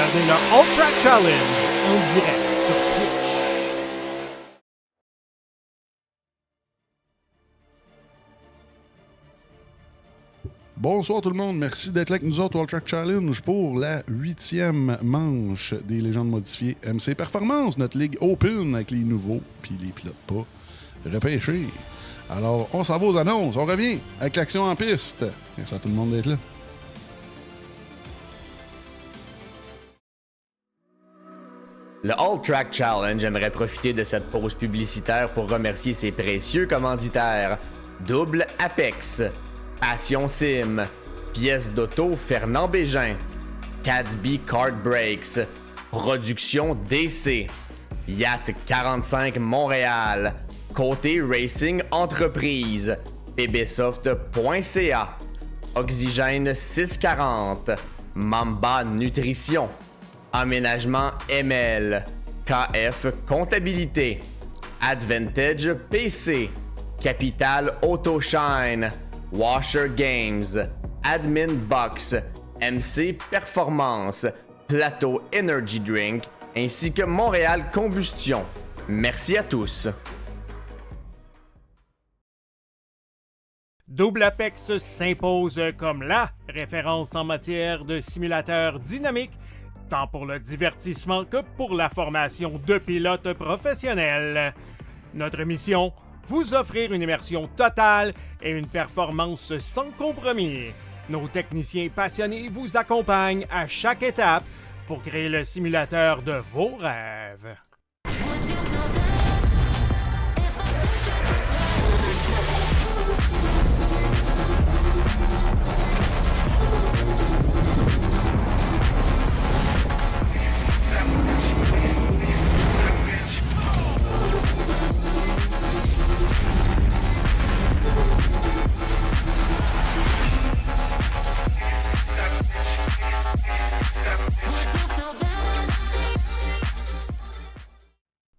Regardez le All Track Challenge en direct sur Twitch. Bonsoir tout le monde, merci d'être là avec nous autres au All Track Challenge pour la 8e manche des légendes modifiées MC Performance, notre ligue open avec les nouveaux puis les pilotes pas repêchés. Alors, on s'en va aux annonces, on revient avec l'action en piste. Merci à tout le monde d'être là. Le All Track Challenge aimerait profiter de cette pause publicitaire pour remercier ses précieux commanditaires. Double Apex, Passion Sim, Pièces d'auto Fernand Bégin, Cadsby Kart Brakes, Production DC, Yacht 45 Montréal, Côté Racing Entreprise, pbsoft.ca, Oxygène 640, Mamba Nutrition, Aménagement ML, KF Comptabilité, Advantage PC, Capital Autoshine, Washer Games, Admin Box, MC Performance, Plateau Energy Drink, ainsi que Montréal Combustion. Merci à tous. Double Apex s'impose comme la référence en matière de simulateurs dynamiques, tant pour le divertissement que pour la formation de pilotes professionnels. Notre mission, vous offrir une immersion totale et une performance sans compromis. Nos techniciens passionnés vous accompagnent à chaque étape pour créer le simulateur de vos rêves.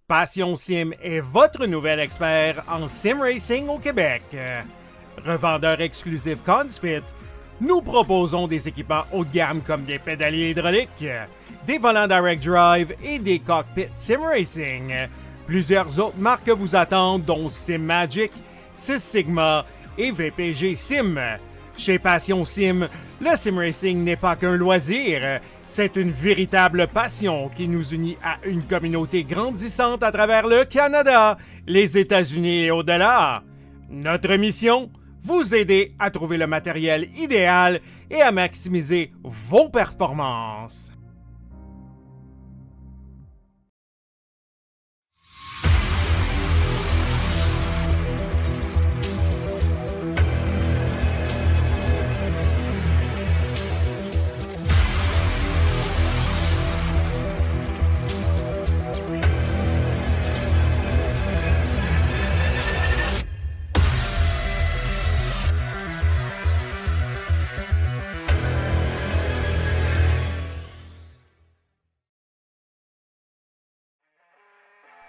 Passion Sim est votre nouvel expert en sim racing au Québec. Revendeur exclusif Conspit, nous proposons des équipements haut de gamme comme des pédaliers hydrauliques, des volants direct drive et des cockpits sim racing. Plusieurs autres marques vous attendent, dont Sim Magic, Six Sigma et VPG Sim. Chez Passion Sim, le sim racing n'est pas qu'un loisir, c'est une véritable passion qui nous unit à une communauté grandissante à travers le Canada, les États-Unis et au-delà. Notre mission, vous aider à trouver le matériel idéal et à maximiser vos performances.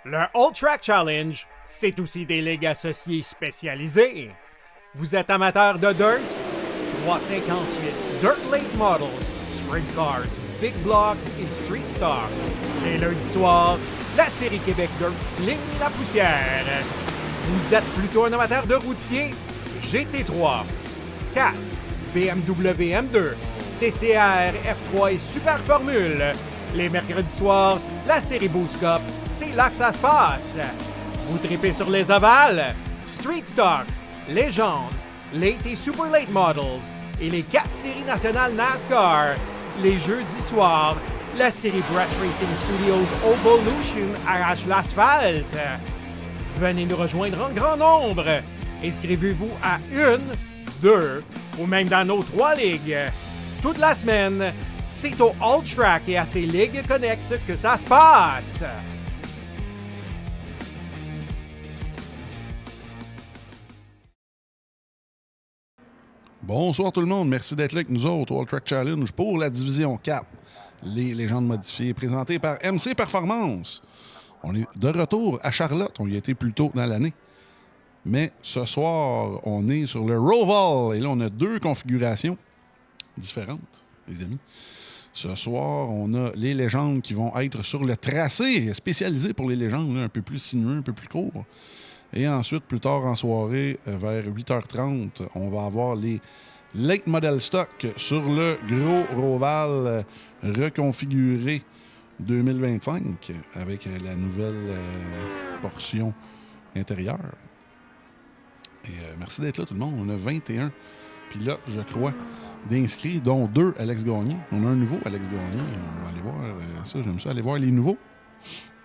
Le All Track Challenge, c'est aussi des ligues associées spécialisées. Vous êtes amateur de dirt? 358 Dirt Late Models, Sprint Cars, Big Blocks et Street Stars. Les lundis soirs, la série Québec Dirt sling la poussière. Vous êtes plutôt un amateur de routier? GT3, 4, BMW M2, TCR, F3 et Super Formule. Les mercredis soirs, la série Boost Cup, c'est là que ça se passe. Vous tripez sur les ovales, Street Stocks, Légende, Late et Super Late Models et les 4 séries nationales NASCAR. Les jeudis soirs, la série Brett Racing Studios Evolution arrache l'asphalte. Venez nous rejoindre en grand nombre. Inscrivez-vous à 1, 2 ou même dans nos 3 ligues. Toute la semaine, c'est au All Track et à ses ligues connexes que ça se passe. Bonsoir tout le monde, merci d'être là avec nous autres au All Track Challenge pour la division 4, les légendes modifiées, présentées par MC Performance. On est de retour à Charlotte, on y a été plus tôt dans l'année. Mais ce soir, on est sur le Roval et là, on a 2 configurations différentes. les amis. Ce soir, on a les légendes qui vont être sur le tracé spécialisé pour les légendes, là, un peu plus sinueux, un peu plus court. Et ensuite, plus tard en soirée, vers 8h30, on va avoir les late model stock sur le gros Roval reconfiguré 2025 avec la nouvelle portion intérieure. Et merci d'être là, tout le monde. On a 21 pilotes, je crois, d'inscrits, dont 2 Alex Gagné. On a un nouveau Alex Gagné. On va aller voir ça. J'aime ça, aller voir les nouveaux.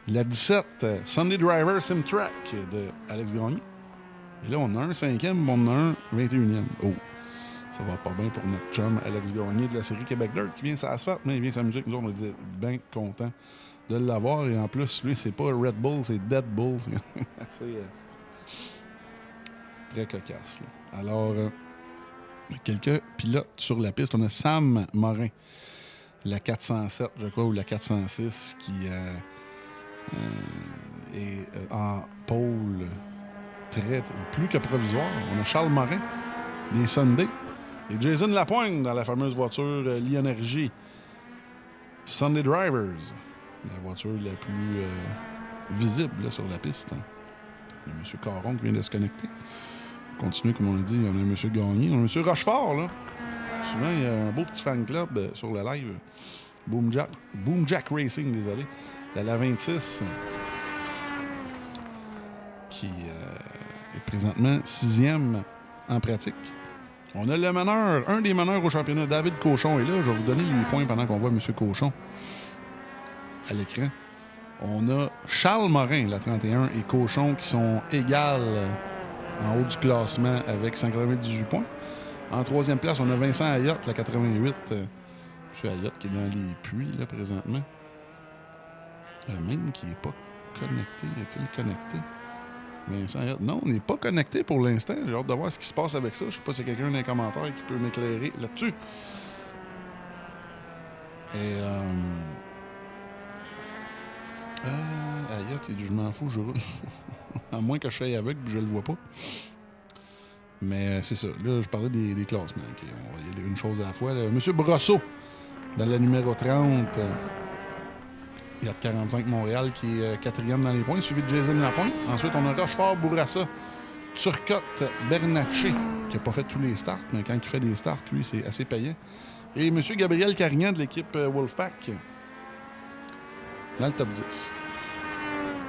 La 17, Sunday Driver Sim Track de Alex Gagné. Et là, on a un 5e, on a un 21e. Oh, ça va pas bien pour notre chum Alex Gagné de la série Québec Dirt qui vient s'asphalte, mais il vient s'amuser. Nous, on est bien contents de l'avoir. Et en plus, lui, c'est pas Red Bull, c'est Dead Bull. C'est très cocasse. Là. Alors, quelques pilotes sur la piste. On a Sam Morin, la 407, je crois, ou la 406, qui est en pôle plus que provisoire. On a Charles Morin, des Sunday, et Jason Lapointe dans la fameuse voiture L'Energie Sunday Drivers, la voiture la plus visible là, sur la piste. Il y a M. Caron qui vient de se connecter. On continue, comme on a dit, on a M. Gagné, on a M. Rochefort, là. Souvent, il y a un beau petit fan club sur le live. Boomjack Racing, désolé. De la 26, qui est présentement 6e en pratique. On a le meneur, un des meneurs au championnat, David Cochon. Et là, je vais vous donner les points pendant qu'on voit M. Cochon à l'écran. On a Charles Morin, la 31, et Cochon qui sont égales en haut du classement avec 198 points. En 3e place, on a Vincent Ayotte, la 88. M. Ayotte qui est dans les puits, là, présentement. Même qui n'est pas connecté. Est-il connecté? Vincent Ayotte. Non, on n'est pas connecté pour l'instant. J'ai hâte de voir ce qui se passe avec ça. Je ne sais pas s'il y a quelqu'un dans les commentaires qui peut m'éclairer là-dessus. Et Ayotte, il dit, je m'en fous, je roule. À moins que je sois aveugle et je le vois pas. Mais c'est ça. Là, je parlais des classements. Okay. On va y aller une chose à la fois. Là. Monsieur Brosseau, dans la numéro 30. Il y a 45 Montréal qui est 4e dans les points, suivi de Jason Lapointe. Ensuite, on a Rochefort Bourassa, Turcotte Bernatchez, qui n'a pas fait tous les starts, mais quand il fait des starts, lui, c'est assez payant. Et M. Gabriel Carignan de l'équipe Wolfpack, dans le top 10.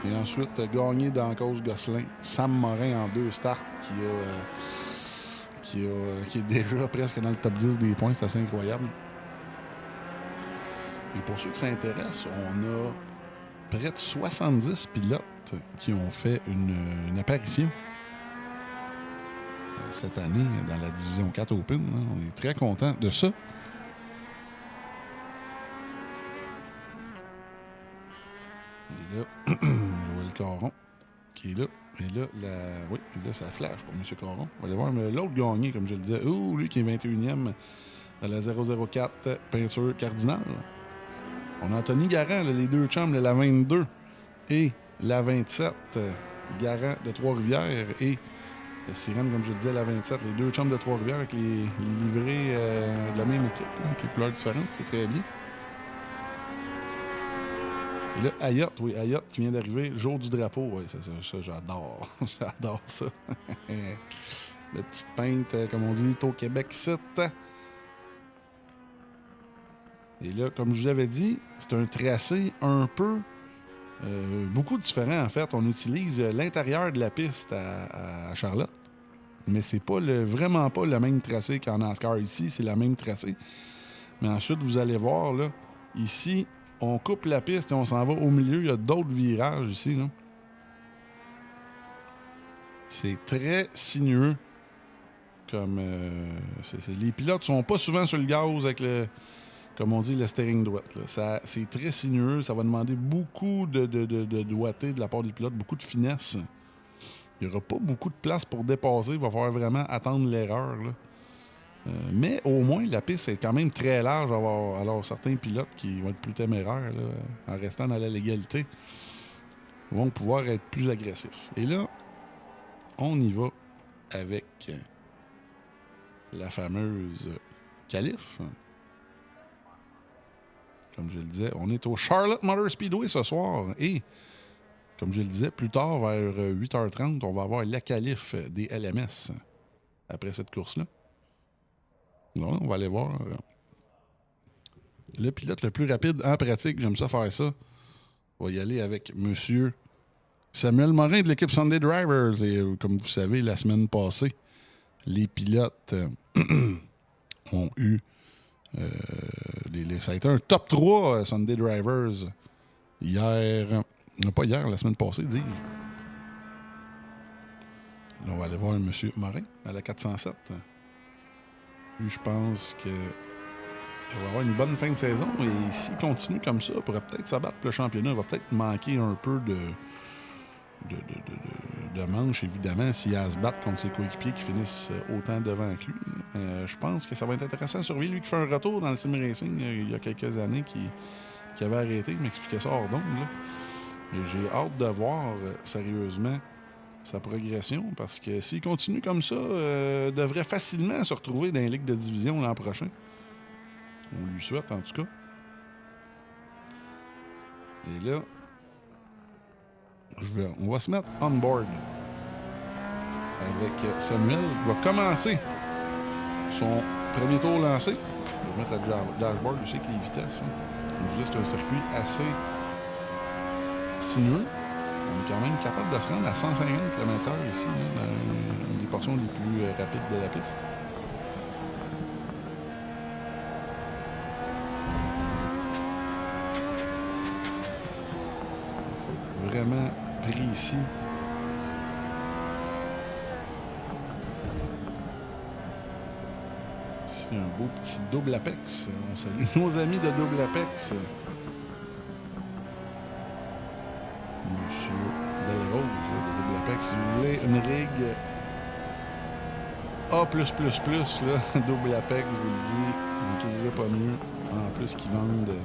Et ensuite, gagné dans cause Gosselin, Sam Morin en 2 starts, qui est déjà presque dans le top 10 des points. C'est assez incroyable. Et pour ceux qui s'intéressent, on a près de 70 pilotes qui ont fait une apparition cette année dans la division 4 Open. Hein. On est très content de ça. Et là, Joël Caron qui est là. Et là, oui, là, ça flash pour M. Caron. On va aller voir l'autre gagné, comme je le disais. Oh, lui qui est 21e dans la 004 peinture cardinale. On a Anthony Garant, là, les deux chums, la 22 et la 27, Garant de Trois-Rivières et Sirène, comme je le disais, la 27, les deux chums de Trois-Rivières avec les livrets de la même équipe, là, avec les couleurs différentes, c'est très bien. Et là, Ayotte, oui, Ayotte qui vient d'arriver, jour du drapeau, oui, ça j'adore, j'adore ça. La petite peinte, comme on dit, au Québec, c'est... Et là, comme je vous avais dit, c'est un tracé un peu... beaucoup différent, en fait. On utilise l'intérieur de la piste à Charlotte. Mais c'est pas vraiment pas le même tracé qu'en NASCAR ici. C'est le même tracé. Mais ensuite, vous allez voir, là, ici, on coupe la piste et on s'en va au milieu. Il y a d'autres virages ici, là. C'est très sinueux. Comme... les pilotes sont pas souvent sur le gaz avec le... Comme on dit, le steering droite. C'est très sinueux. Ça va demander beaucoup de doigté de la part des pilotes, beaucoup de finesse. Il n'y aura pas beaucoup de place pour dépasser. Il va falloir vraiment attendre l'erreur. Mais au moins, la piste est quand même très large. Alors, certains pilotes qui vont être plus téméraires, là, en restant dans la légalité, vont pouvoir être plus agressifs. Et là, on y va avec la fameuse Calife. Comme je le disais, on est au Charlotte Motor Speedway ce soir. Et, comme je le disais, plus tard, vers 8h30, on va avoir la qualif des LMS après cette course-là. Là, on va aller voir le pilote le plus rapide en pratique. J'aime ça faire ça. On va y aller avec monsieur Samuel Morin de l'équipe Sunday Drivers. Et comme vous savez, la semaine passée, les pilotes ont eu... ça a été un top 3 Sunday Drivers hier. Pas hier, la semaine passée, dis-je. Là, on va aller voir M. Morin à la 407. Lui, je pense qu'il va avoir une bonne fin de saison. Et s'il continue comme ça, il pourrait peut-être s'abattre pour le championnat. Il va peut-être manquer un peu de manches, évidemment, s'il a à se battre contre ses coéquipiers qui finissent autant devant que lui. Je pense que ça va être intéressant à surveiller. Lui qui fait un retour dans le sim racing il y a quelques années, qui avait arrêté, il m'expliquait ça hors d'onde. Et j'ai hâte de voir sérieusement sa progression, parce que s'il continue comme ça, devrait facilement se retrouver dans les ligues de division l'an prochain. On lui souhaite, en tout cas. Et là, on va se mettre on board avec Samuel, qui va commencer son premier tour lancé. On va mettre le dashboard aussi avec les vitesses. Comme je disais, c'est un circuit assez sinueux. On est quand même capable de se rendre à 150 km/h ici, dans les portions les plus rapides de la piste. Il faut être vraiment précis. C'est un beau petit double Apex. On salue nos amis de double Apex. Monsieur Belrose de double Apex. Si vous voulez une rig A++, là, double Apex, je vous le dis, vous ne trouverez pas mieux. En plus qu'ils vendent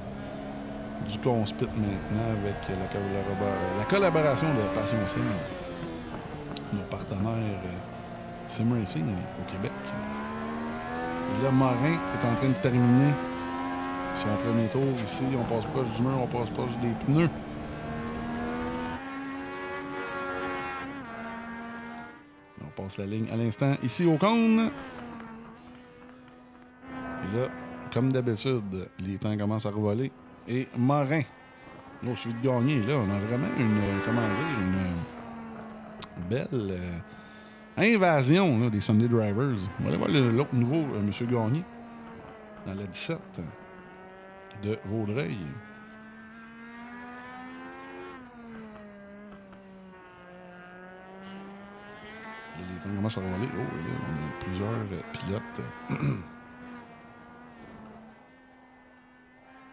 du conspit maintenant avec la collaboration de Passion Sim, nos partenaires Sim Racing au Québec. Et là, Morin est en train de terminer son premier tour ici. On passe proche du mur, on passe proche des pneus. On passe la ligne à l'instant ici au cône. Et là, comme d'habitude, les temps commencent à revoler. Et Morin, au suivi de gagner, là, on a vraiment une belle invasion là, des Sunday Drivers. On va aller voir l'autre nouveau, M. Gagné, dans la 17 de Vaudreuil. Là, les temps commencent à revoler. Oh, là, on a plusieurs pilotes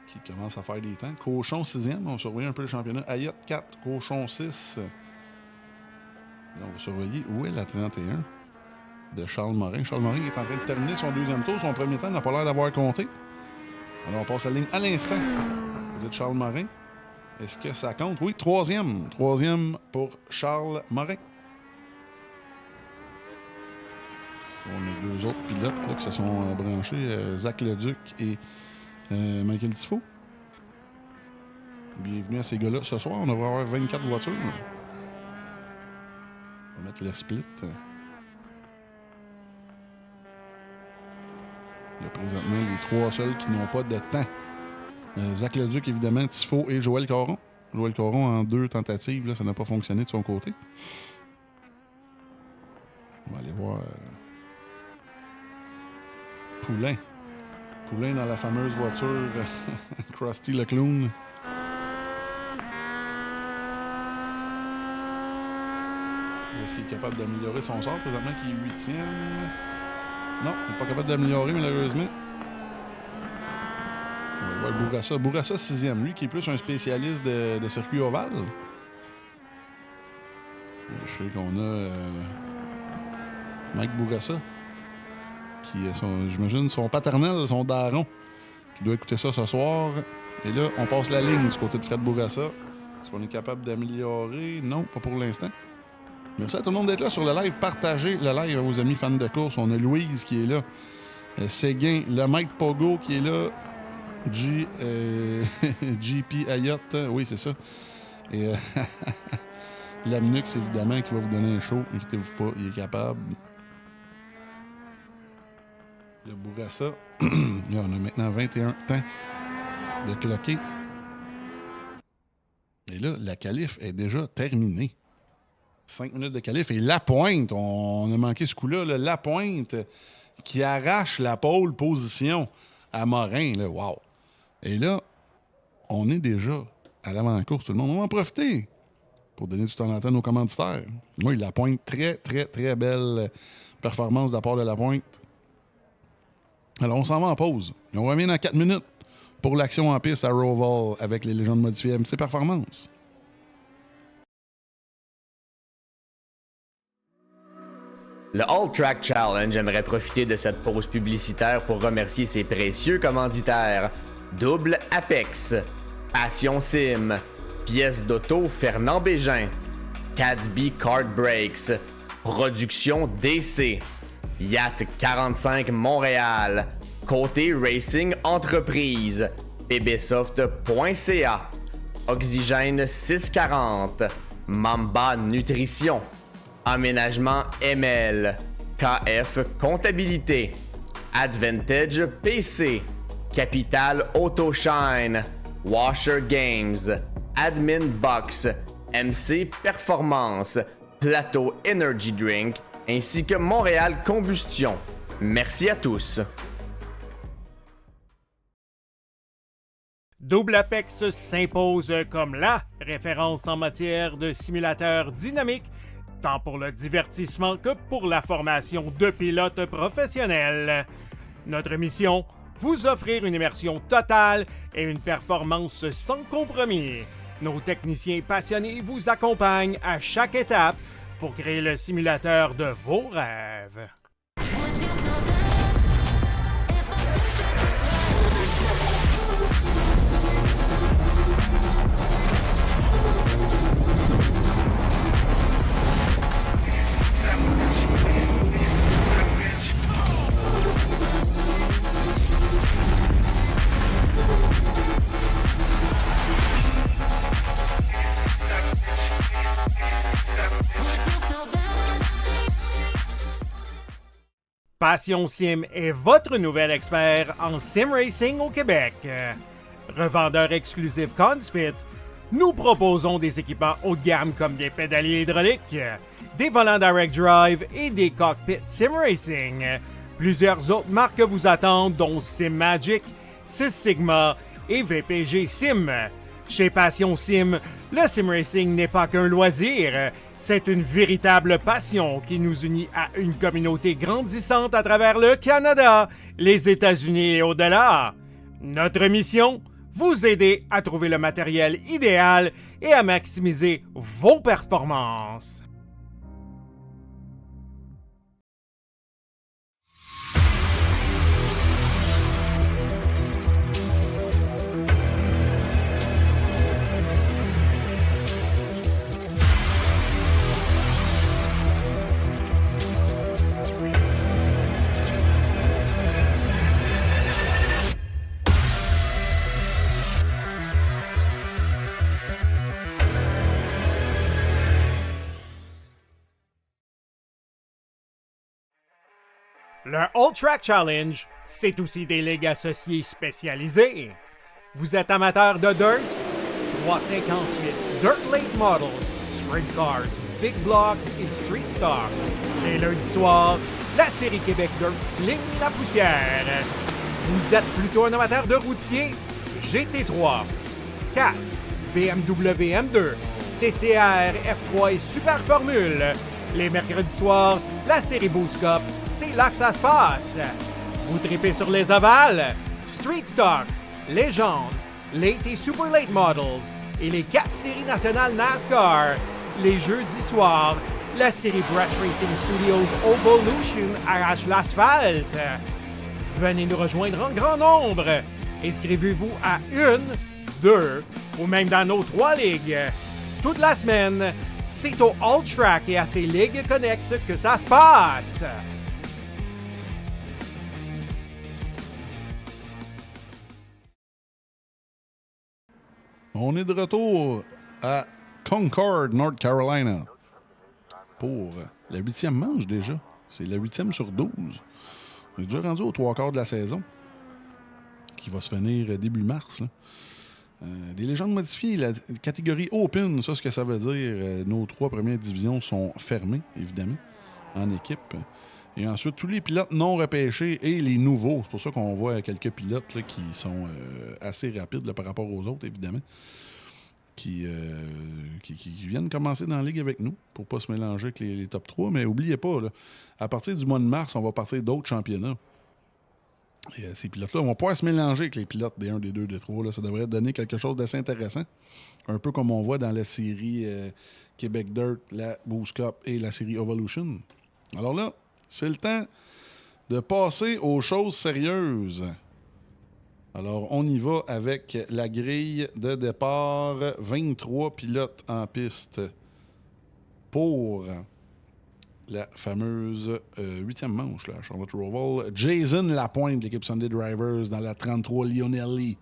qui commencent à faire des temps. Cochon 6e, on surveille un peu le championnat. Ayotte 4, Cochon 6. Là, on va surveiller où est la 31 de Charles Morin. Charles Morin est en train de terminer son deuxième tour. Son premier temps n'a pas l'air d'avoir compté. Alors, on passe la ligne à l'instant. Vous êtes Charles Morin. Est-ce que ça compte? Oui, troisième. Troisième pour Charles Morin. On a deux autres pilotes là, qui se sont branchés. Zach Leduc et Michael Tifo. Bienvenue à ces gars-là. Ce soir, on devrait avoir 24 voitures. On va mettre le split. Il y a présentement les trois seuls qui n'ont pas de temps. Zach Leduc, évidemment, Tifo et Joël Caron. Joël Caron, en 2 tentatives, là, ça n'a pas fonctionné de son côté. On va aller voir Poulain. Poulain dans la fameuse voiture Krusty le Clown. Est-ce qu'il est capable d'améliorer son sort présentement qui est 8e? Non, il n'est pas capable d'améliorer malheureusement. On va voir Bourassa. Bourassa 6e, lui qui est plus un spécialiste de circuit ovale. Je sais qu'on a Mike Bourassa, qui est, j'imagine, son paternel, son daron, qui doit écouter ça ce soir. Et là, on passe la ligne du côté de Fred Bourassa. Est-ce qu'on est capable d'améliorer? Non, pas pour l'instant. Merci à tout le monde d'être là sur le live. Partagez le live à vos amis fans de course. On a Louise qui est là. Séguin, le Mike Pogo qui est là. GP Ayot, oui, c'est ça. Et Lamnux, évidemment, qui va vous donner un show. Inquiétez-vous pas, il est capable. Le Bourassa. Là, on a maintenant 21 temps de cloquer. Et là, la qualif est déjà terminée. 5 minutes de qualif. Et Lapointe, on a manqué ce coup-là. Là, Lapointe qui arrache la pole position à Morin. Là, wow. Et là, on est déjà à l'avant-course. Tout le monde, on va en profiter pour donner du temps d'antenne aux commanditaires. Moi, Lapointe, très, très, très belle performance de la part de Lapointe. Alors, on s'en va en pause. Et on revient dans 4 minutes pour l'action en piste à Roval avec les légendes modifiées MC Performance. Le All Track Challenge aimerait profiter de cette pause publicitaire pour remercier ses précieux commanditaires. Double Apex, Passion Sim, Pièces d'auto Fernand Bégin, Cadsby Kart Brakes, Production DC, Yacht 45 Montréal, Côté Racing Entreprise, bbsoft.ca, Oxygène 640, Mamba Nutrition, Aménagement ML, KF Comptabilité, Advantage PC, Capital Autoshine, Washer Games, Admin Box, MC Performance, Plateau Energy Drink, ainsi que Montréal Combustion. Merci à tous. Double Apex s'impose comme la référence en matière de simulateurs dynamiques, tant pour le divertissement que pour la formation de pilotes professionnels. Notre mission, vous offrir une immersion totale et une performance sans compromis. Nos techniciens passionnés vous accompagnent à chaque étape pour créer le simulateur de vos rêves. Passion Sim est votre nouvel expert en sim racing au Québec. Revendeur exclusif Conspit, nous proposons des équipements haut de gamme comme des pédaliers hydrauliques, des volants direct drive et des cockpits sim racing. Plusieurs autres marques vous attendent, dont SimMagic, Sys Sigma et VPG Sim. Chez Passion Sim, le sim racing n'est pas qu'un loisir, c'est une véritable passion qui nous unit à une communauté grandissante à travers le Canada, les États-Unis et au-delà. Notre mission, vous aider à trouver le matériel idéal et à maximiser vos performances. Le All Track Challenge, c'est aussi des ligues associées spécialisées. Vous êtes amateur de dirt? 358 Dirt Late Models, Sprint Cars, Big Blocks et Street Stocks. Les lundis soirs, la série Québec Dirt sling la poussière. Vous êtes plutôt un amateur de routier? GT3, 4, BMW M2, TCR, F3 et Super Formule. Les mercredis soirs, la série Boost Cup, c'est là que ça se passe. Vous tripez sur les ovales, Street Stocks, Légende, Late et Super Late Models et les 4 séries nationales NASCAR. Les jeudis soirs, la série Brett Racing Studios Evolution arrache l'asphalte. Venez nous rejoindre en grand nombre. Inscrivez-vous à 1, 2 ou même dans nos 3 ligues. Toute la semaine, c'est au All Track et à ses ligues connexes que ça se passe. On est de retour à Concord, North Carolina, pour la 8e manche déjà. C'est la 8e sur 12. On est déjà rendu aux 3/4 de la saison, qui va se finir début mars. Là. Des légendes modifiées, la catégorie Open, ça, ce que ça veut dire, nos 3 premières divisions sont fermées, évidemment, en équipe. Et ensuite, tous les pilotes non repêchés et les nouveaux. C'est pour ça qu'on voit quelques pilotes là, qui sont assez rapides là, par rapport aux autres, évidemment, qui viennent commencer dans la ligue avec nous pour ne pas se mélanger avec les top 3. Mais n'oubliez pas, là, à partir du mois de mars, on va partir d'autres championnats. Et ces pilotes-là vont pouvoir se mélanger avec les pilotes des 1, des 2, des 3. Là. Ça devrait donner quelque chose d'assez intéressant. Un peu comme on voit dans la série Québec Dirt, la Boost Cup et la série Evolution. Alors là, c'est le temps de passer aux choses sérieuses. Alors, on y va avec la grille de départ. 23 pilotes en piste pour la fameuse 8e manche, là, Charlotte Roval. Jason Lapointe de l'équipe Sunday Drivers dans la 33 Lionelli.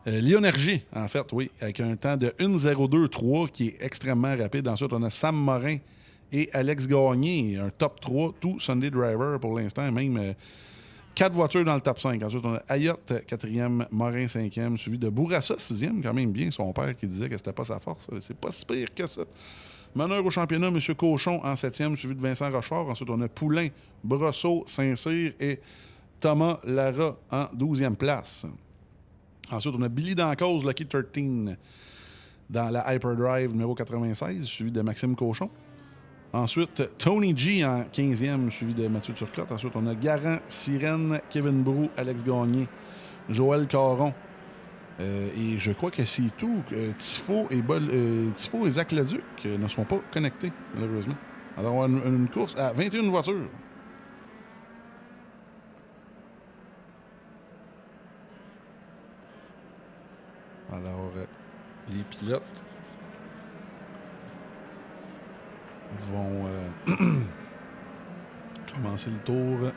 Lionergie, en fait, oui, avec un temps de 1:02.3 qui est extrêmement rapide. Ensuite, on a Sam Morin et Alex Gagné, un top 3, tout Sunday Driver pour l'instant, même 4 voitures dans le top 5. Ensuite, on a Ayot, 4e, Morin, 5e, suivi de Bourassa, 6e, quand même bien. Son père qui disait que c'était pas sa force. C'est pas si pire que ça. Meneur au championnat, M. Cochon en 7e, suivi de Vincent Rochefort. Ensuite, on a Poulain, Brosseau, Saint-Cyr et Thomas Lara en 12e place. Ensuite, on a Billy Dancause, Lucky 13, dans la Hyperdrive numéro 96, suivi de Maxime Cochon. Ensuite, Tony G en 15e, suivi de Mathieu Turcotte. Ensuite, on a Garant, Sirène, Kevin Brou, Alex Gagné, Joël Caron. Et je crois que c'est tout. Tifo et Zach Leduc ne seront pas connectés, malheureusement. Alors, on a une course à 21 voitures. Alors, les pilotes vont commencer le tour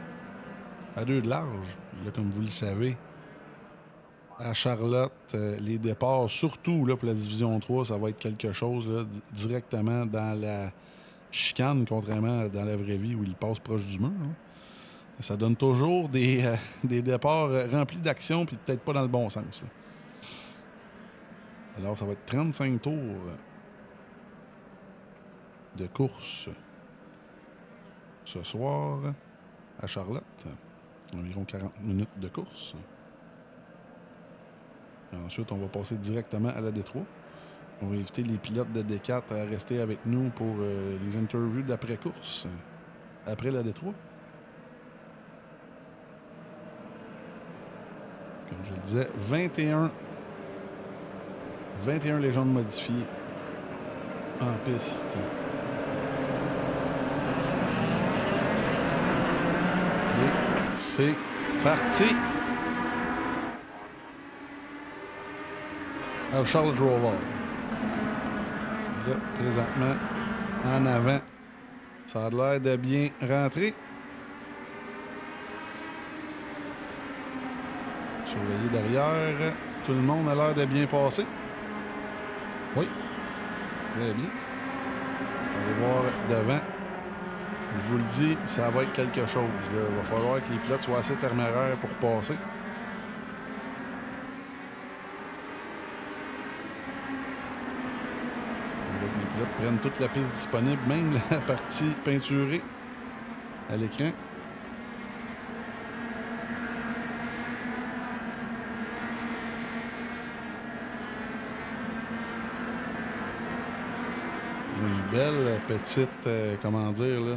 à 2 de large. Là, comme vous le savez, à Charlotte, les départs, surtout là, pour la Division 3, ça va être quelque chose là, directement dans la chicane, contrairement à dans la vraie vie où ils passent proche du mur. Là. Ça donne toujours des départs remplis d'action puis peut-être pas dans le bon sens. Là. Alors, ça va être 35 tours de course ce soir à Charlotte. Environ 40 minutes de course. Et ensuite, on va passer directement à la Détroit. On va inviter les pilotes de D4 à rester avec nous pour les interviews d'après-course, après la Détroit. Comme je le disais, 21 légendes modifiées en piste. Et c'est parti! À Charlotte Roval. Là, présentement, en avant, ça a l'air de bien rentrer. Surveiller derrière. Tout le monde a l'air de bien passer. Oui. Très bien. On va voir devant. Je vous le dis, ça va être quelque chose. Là. Il va falloir que les pilotes soient assez téméraires pour passer. Les pilotes prennent toute la piste disponible, même la partie peinturée à l'écran. Une belle petite, comment dire, là,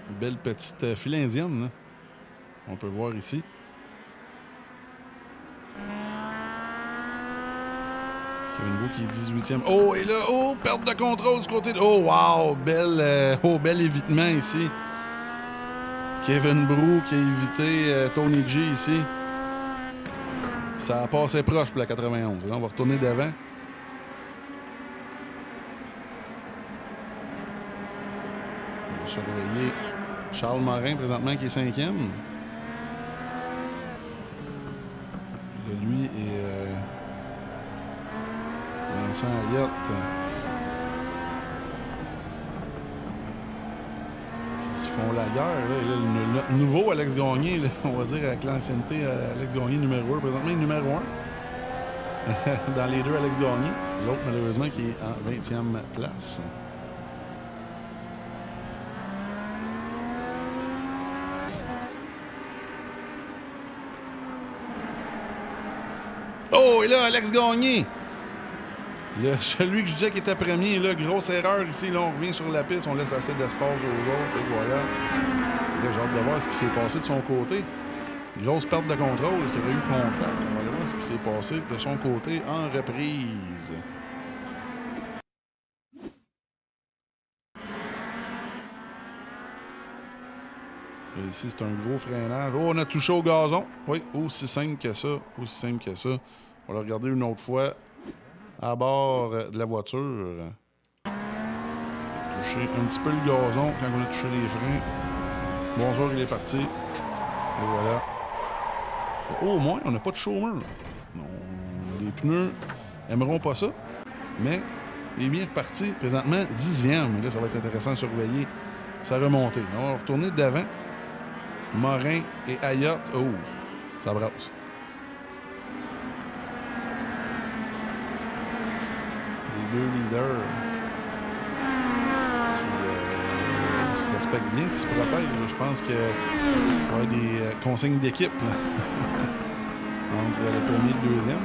une belle petite file indienne, là. On peut voir ici. Kevin Brou qui est 18e. Oh, et là, oh, perte de contrôle du côté de... Oh, wow, bel évitement ici. Kevin Brou qui a évité Tony G ici. Ça a passé proche pour la 91. Là, on va retourner devant. On va surveiller Charles Morin, présentement, qui est 5e. Lui est Vincent Ayotte. Ils font la guerre. Là, le nouveau Alex Gagné, là, on va dire avec l'ancienneté Alex Gagné numéro 1. Présentement, il est numéro 1. Dans les deux, Alex Gagné. L'autre, malheureusement, qui est en 20e place. Oh, et là, Alex Gagné! Celui que je disais qui était premier, là, grosse erreur ici. Là, on revient sur la piste, on laisse assez d'espace aux autres. Et voilà. Là, j'ai hâte de voir ce qui s'est passé de son côté. Grosse perte de contrôle. Est-ce qu'il y aurait eu contact? On va aller voir ce qui s'est passé de son côté en reprise. Et ici, c'est un gros freinage. Oh, on a touché au gazon. Oui, aussi simple que ça. Aussi simple que ça. On va le regarder une autre fois à bord de la voiture. Toucher un petit peu le gazon quand on a touché les freins. Bonsoir, il est parti. Et voilà. Au moins, on n'a pas de chômeur. Les pneus n'aimeront pas ça. Mais il est bien reparti. Présentement, 10e. Et là, ça va être intéressant de surveiller sa remontée. On va retourner devant. Morin et Ayotte. Oh, ça brasse. Les deux leaders qui se respectent bien, qui se protègent. Je pense qu'il y a des consignes d'équipe entre le premier et le deuxième.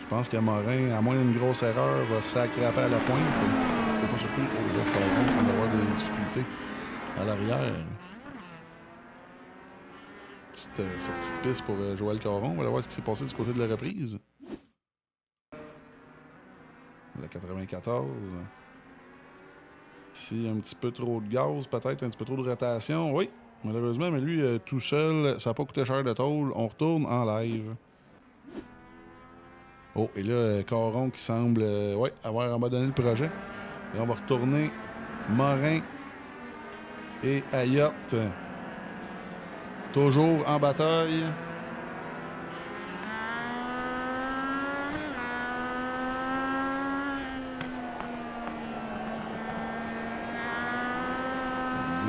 Je pense que Morin, à moins d'une grosse erreur, va s'accraper à la pointe. Je ne suis pas surpris. On va avoir des difficultés à l'arrière. Petite sortie de piste pour Joël Caron. On va aller voir ce qui s'est passé du côté de la reprise. La 94. Ici, un petit peu trop de gaz, peut-être un petit peu trop de rotation. Oui, malheureusement, mais lui, tout seul, ça n'a pas coûté cher de tôle. On retourne en live. Oh, et là, Caron qui semble avoir abandonné le projet. Et on va retourner Morin et Ayotte. Toujours en bataille.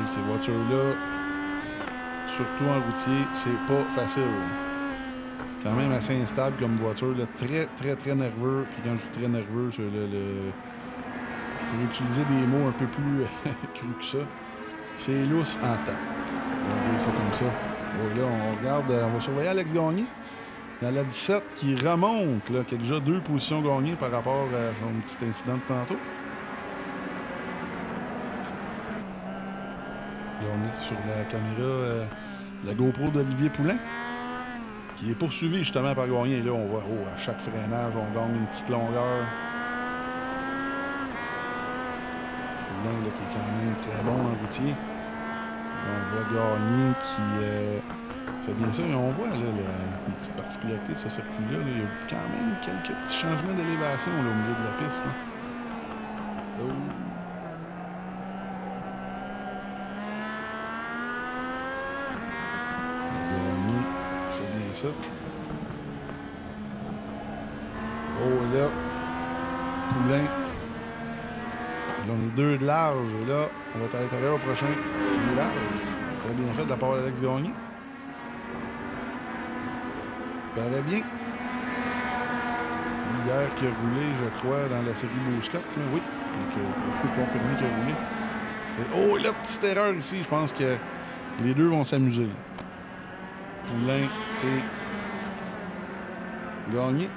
Ces voitures-là, surtout en routier, c'est pas facile. Quand même assez instable comme voiture. Là, très, très, très nerveux. Puis quand je dis très nerveux, c'est je pourrais utiliser des mots un peu plus crus que ça. C'est lousse en temps. On va dire ça comme ça. Oui, là, on regarde, on va surveiller Alex Gagné. Dans la 17 qui remonte, là, qui a déjà 2 positions gagnées par rapport à son petit incident de tantôt. Là, on est sur la caméra la GoPro d'Olivier Poulain, qui est poursuivi justement par Gagné. Et là, on voit, à chaque freinage, on gagne une petite longueur. Poulain, là, qui est quand même très bon en routier. On voit Gagné qui fait bien ça. Et on voit là, la petite particularité de ce circuit-là. Là, il y a quand même quelques petits changements d'élévation là, au milieu de la piste. Là. Oh. Ça. Oh, là, Poulain. Là, on est 2 de large. Et là, on va être à l'intérieur au prochain. 2 large. Très bien fait de la part d'Alex Gagné. Paraît bien. Hier, qui a roulé, je crois, dans la série Boost Cup. Oui. Donc, on peut confirmer qu'il a roulé. Et, oh, là, petite erreur ici. Je pense que les deux vont s'amuser. Poulain et Gagné.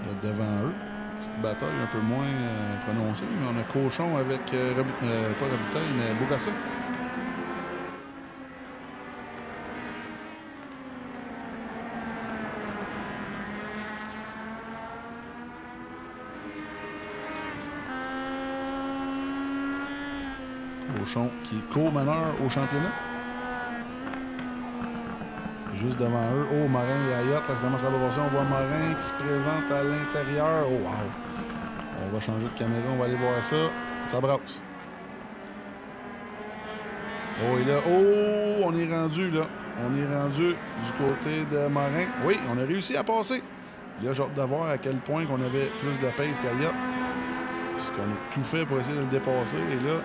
Là, devant eux, petite bataille un peu moins prononcée, mais on a Cochon avec, pas Robitaille, mais Bogassa. Cochon qui est co-meneur au championnat. Juste devant eux. Oh, Morin et Ayotte, là, ça commence à passer. On voit Morin qui se présente à l'intérieur. Oh, wow! On va changer de caméra, on va aller voir ça. Ça brasse. Oh, et là, oh, on est rendu, là. On est rendu du côté de Morin. Oui, on a réussi à passer. Là, j'ai hâte de voir à quel point qu'on avait plus de pace qu'Ayotte. Parce qu'on a tout fait pour essayer de le dépasser. Et là,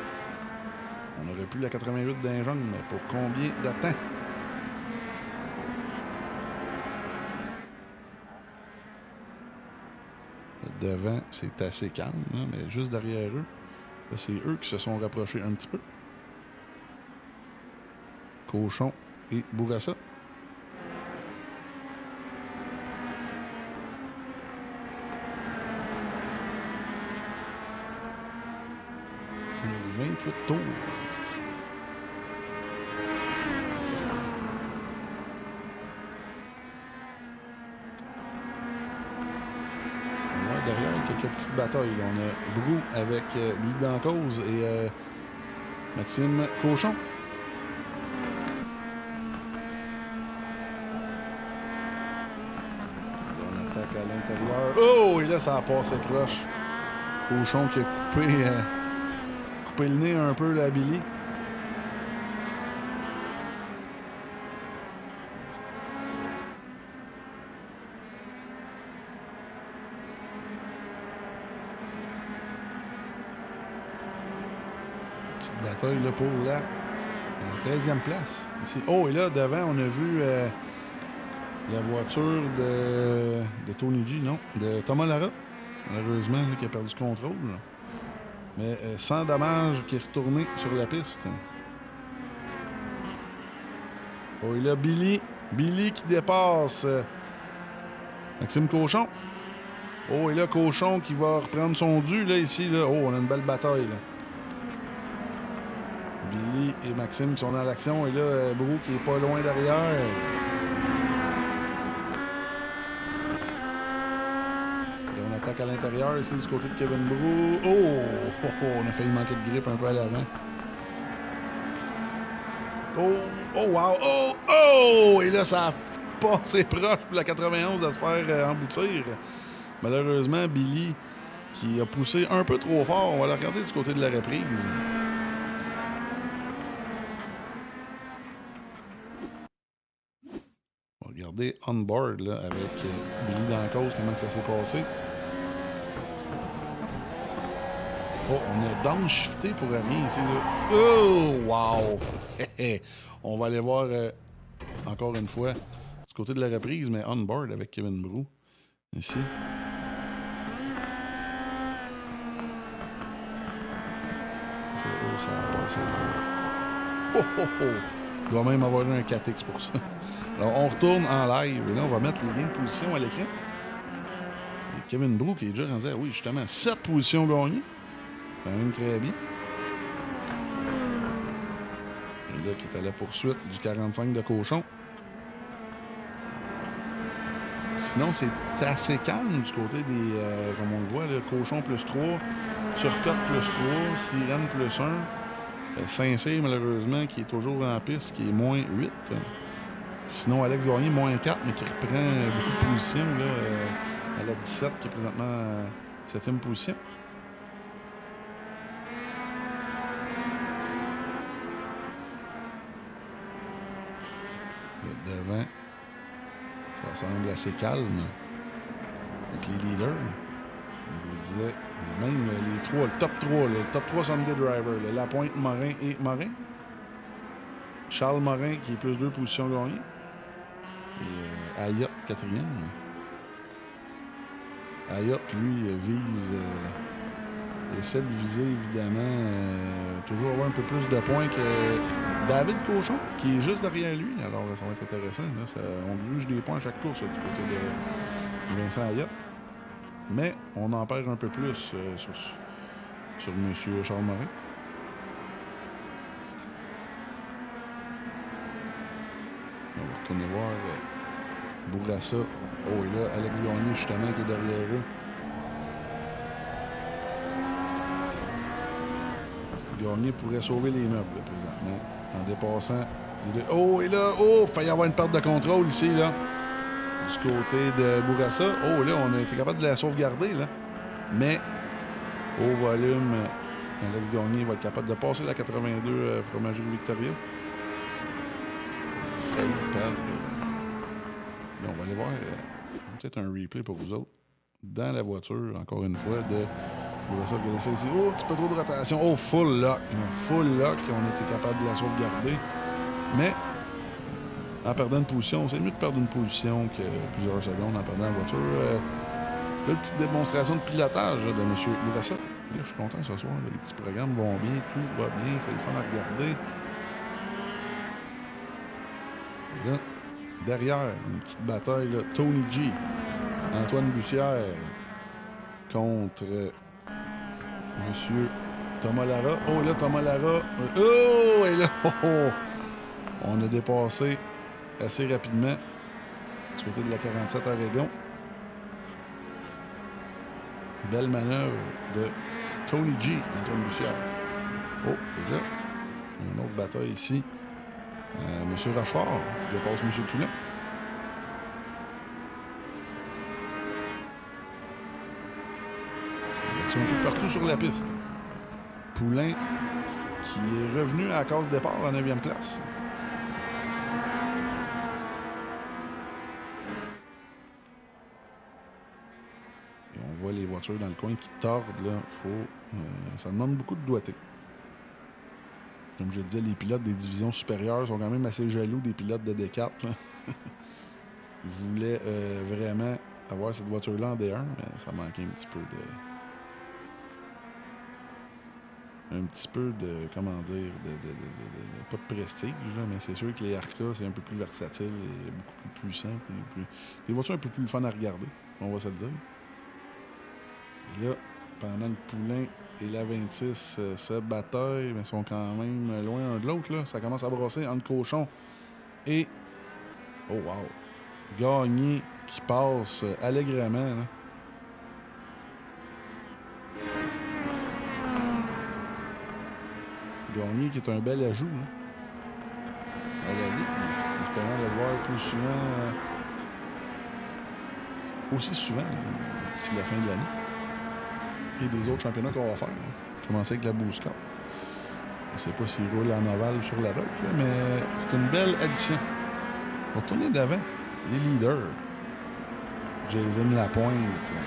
on aurait pu la 88 d'un jungle, mais pour combien de temps? Devant, c'est assez calme, hein, mais juste derrière eux, là, c'est eux qui se sont rapprochés un petit peu. Cochon et Bourassa. On a dit 28 tours. Derrière, quelques petites batailles. On a Brou avec Billy Dancause et Maxime Cochon. Là, on attaque à l'intérieur. Oh! Et là, ça a passé proche. Cochon qui a coupé le nez un peu à Billy. Bataille là, pour la 13e place. Ici. Oh, et là, devant, on a vu la voiture de Tony G, non, de Thomas Lara, malheureusement, là, qui a perdu contrôle. Là. Mais sans dommage, qui est retourné sur la piste. Oh, et là, Billy qui dépasse Maxime Cochon. Oh, et là, Cochon qui va reprendre son dû, là, ici. Là. Oh, on a une belle bataille, là. Billy et Maxime qui sont dans l'action. Et là, Brou qui est pas loin derrière. Là, on attaque à l'intérieur ici du côté de Kevin Brou. Oh! On a failli manquer de grippe un peu à l'avant. Oh! Wow! Oh! Et là, ça a passé proche pour la 91 de se faire emboutir. Malheureusement, Billy qui a poussé un peu trop fort. On va la regarder du côté de la reprise. Regardez on board là, avec Billy dans la cause, comment ça s'est passé. Oh, on a downshifté pour rien ici. Là. Oh, wow! On va aller voir encore une fois du côté de la reprise, mais on board avec Kevin Brou. Ici. Ça a passé. Il doit même avoir un 4X pour ça. Alors, on retourne en live. Et là, on va mettre les lignes de position à l'écran. Et Kevin Brou qui est déjà rendu à, oui, justement, 7 positions gagnées. Quand même très bien. Et là, qui est à la poursuite du 45 de Cochon. Sinon, c'est assez calme du côté des, comme on le voit, là, Cochon plus 3, Turcotte plus 3, Sirène plus 1, Saint-Cyr, malheureusement, qui est toujours en piste, qui est moins 8. Sinon, Alex Gagné, moins 4, mais qui reprend beaucoup de positions, là, à la 17, qui est présentement 7e position. Là, devant, ça semble assez calme avec les leaders. On vous disait, même les trois, le top 3 Sunday Driver, là, Lapointe, Morin et Morin. Charles Morin qui est plus 2 positions gagnées. Et Ayotte, 4e. Ayotte, lui, essaie de viser, évidemment, toujours avoir un peu plus de points que David Cochon, qui est juste derrière lui. Alors, ça va être intéressant. Là, on gruge des points à chaque course là, du côté de Vincent Ayotte. Mais on en perd un peu plus sur M. Charles Morin. On va retourner voir Bourassa. Oh, et là, Alex Gagné, justement, qui est derrière eux. Gagné pourrait sauver les meubles, là, présentement, en dépassant Oh, et là, il failli y avoir une perte de contrôle ici, là. Du côté de Bourassa. Oh, là, on a été capable de la sauvegarder, là. Mais, au volume, Alex Gagné va être capable de passer la 82 Fromagerie Victoria. Failli perdre. Là, on va aller voir peut-être un replay pour vous autres. Dans la voiture, encore une fois, de Bourassa qui a laissé ici. Oh, un petit peu trop de rotation. Oh, full lock. Full lock. On a été capable de la sauvegarder. Mais, en perdant une position, c'est mieux de perdre une position que plusieurs secondes en perdant la voiture. Une petite démonstration de pilotage là, de M. Bourassa. Là, je suis content ce soir. Là, les petits programmes vont bien, tout va bien, c'est le fun à regarder. Et là, derrière, une petite bataille, là, Tony G, Antoine Bussière contre M. Thomas Lara. Oh, et là, Thomas Lara. Oh, et là, on a dépassé assez rapidement du côté de la 47 Aragon. Belle manœuvre de Tony G, Antoine Bussière. Oh, et là, une autre bataille ici. M. Rochefort qui dépasse M. Poulain. Action un peu partout sur la piste. Poulain qui est revenu à la case départ en 9e place. Et on voit les voitures dans le coin qui tordent. Là. Ça demande beaucoup de doigté. Comme je le disais, les pilotes des divisions supérieures sont quand même assez jaloux des pilotes de D4. Ils voulaient vraiment avoir cette voiture-là en D1, mais ça manquait un petit peu comment dire, pas de prestige, là, mais c'est sûr que les Arca, c'est un peu plus versatile et beaucoup plus puissant. Les voitures un peu plus le fun à regarder, on va se le dire. Et là, pendant le Poulain et la 26 se bataillent, mais sont quand même loin un de l'autre. Là. Ça commence à brasser entre Cochon et... Oh, wow! Gagné qui passe allègrement. Là. Gagné qui est un bel ajout là, à la Ligue. Espérons le voir plus souvent, aussi souvent d'ici la fin de l'année. Et des autres championnats qu'on va faire. Là. Commencer avec la Boost Cup. Je ne sais pas s'il roule en aval sur la route, là, mais c'est une belle addition. On va tourner d'avant. Les leaders. Jason Lapointe. Là,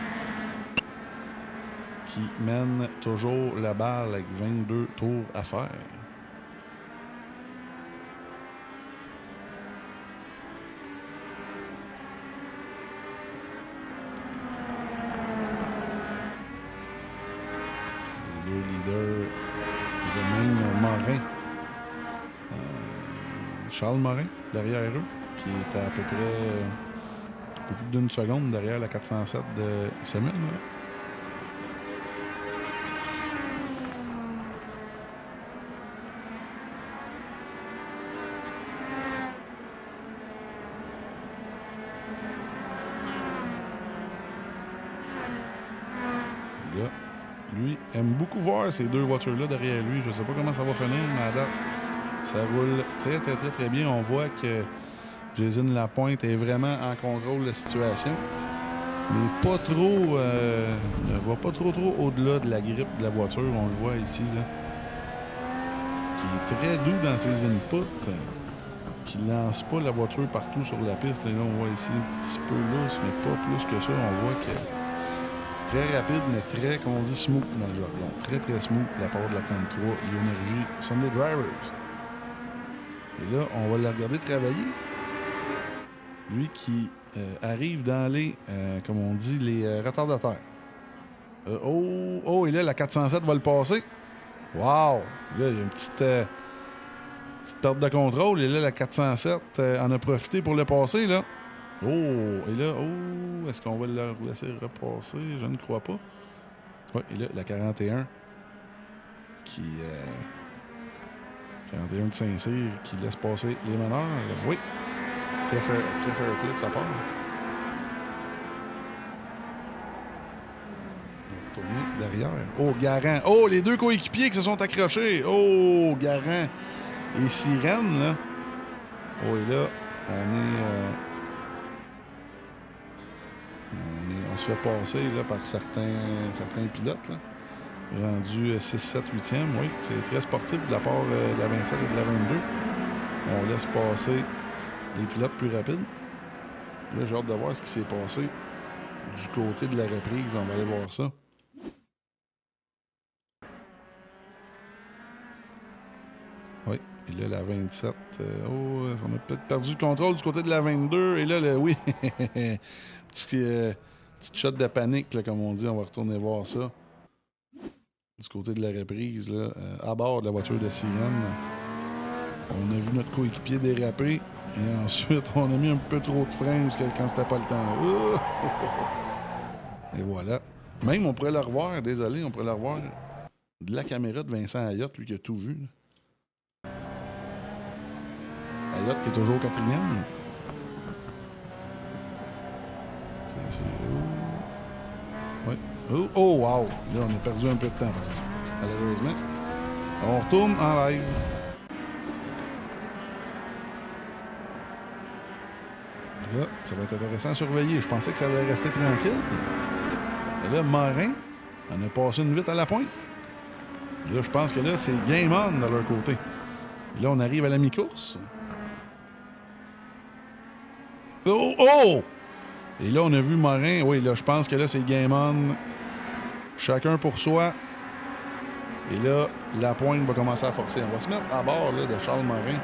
qui mène toujours la balle avec 22 tours à faire. Les deux leaders, le même Morin. Charles Morin, derrière eux, qui est à peu près un peu plus d'une seconde derrière la 407 de Samuel Morin. Lui aime beaucoup voir ces deux voitures-là derrière lui. Je ne sais pas comment ça va finir, mais à date, ça roule très, très, très, très bien. On voit que Jason Lapointe est vraiment en contrôle de la situation. Mais pas trop... ne va pas trop au-delà de la grippe de la voiture. On le voit ici, là. Qui est très doux dans ses inputs. Qui lance pas la voiture partout sur la piste. Là, on voit ici un petit peu lousse, mais pas plus que ça. On voit que... Très rapide, mais très, comme on dit, smooth dans le jargon. Très, très smooth de la part de la 33 et Énergie Sunday Drivers. Et là, on va le regarder travailler. Lui qui arrive dans les, comme on dit, les retardataires. Et là, la 407 va le passer. Wow! Là, il y a une petite perte de contrôle. Et là, la 407 en a profité pour le passer, là. Oh! Et là, est-ce qu'on va le laisser repasser? Je ne crois pas. Ouais, et là, la 41 qui... 41 de Saint-Cyr qui laisse passer les meneurs. Oui. Très fair play de sa part. On va tourner derrière. Oh, Garant. Oh, les deux coéquipiers qui se sont accrochés. Oh, Garant et Sirène, là. Oh, et là, on se fait passer là, par certains pilotes. Là. Rendu 6, 7, 8e, oui. C'est très sportif de la part de la 27 et de la 22. On laisse passer les pilotes plus rapides. Là, j'ai hâte de voir ce qui s'est passé du côté de la reprise. On va aller voir ça. Oui. Et là, la 27... on a peut-être perdu le contrôle du côté de la 22. Et là, oui. Petite shot de panique, là, comme on dit. On va retourner voir ça. Du côté de la reprise, là, à bord de la voiture de Sirène. On a vu notre coéquipier déraper. Et ensuite, on a mis un peu trop de freins quand c'était pas le temps. Et voilà. Même, on pourrait le revoir, désolé, on pourrait le revoir de la caméra de Vincent Ayotte, lui qui a tout vu. Là. Ayotte qui est toujours au 4e. C'est... Oui. Oh, wow! Là, on a perdu un peu de temps, malheureusement. On retourne en live. Là, ça va être intéressant à surveiller. Je pensais que ça allait rester tranquille. Et là, Morin en a passé une vite à la pointe. Et là, je pense que là, c'est game on de leur côté. Et là, on arrive à la mi-course. Oh! Oh! Et là, on a vu Morin. Oui, là, je pense que là, c'est game on. Chacun pour soi. Et là, la pointe va commencer à forcer. On va se mettre à bord là, de Charles Morin.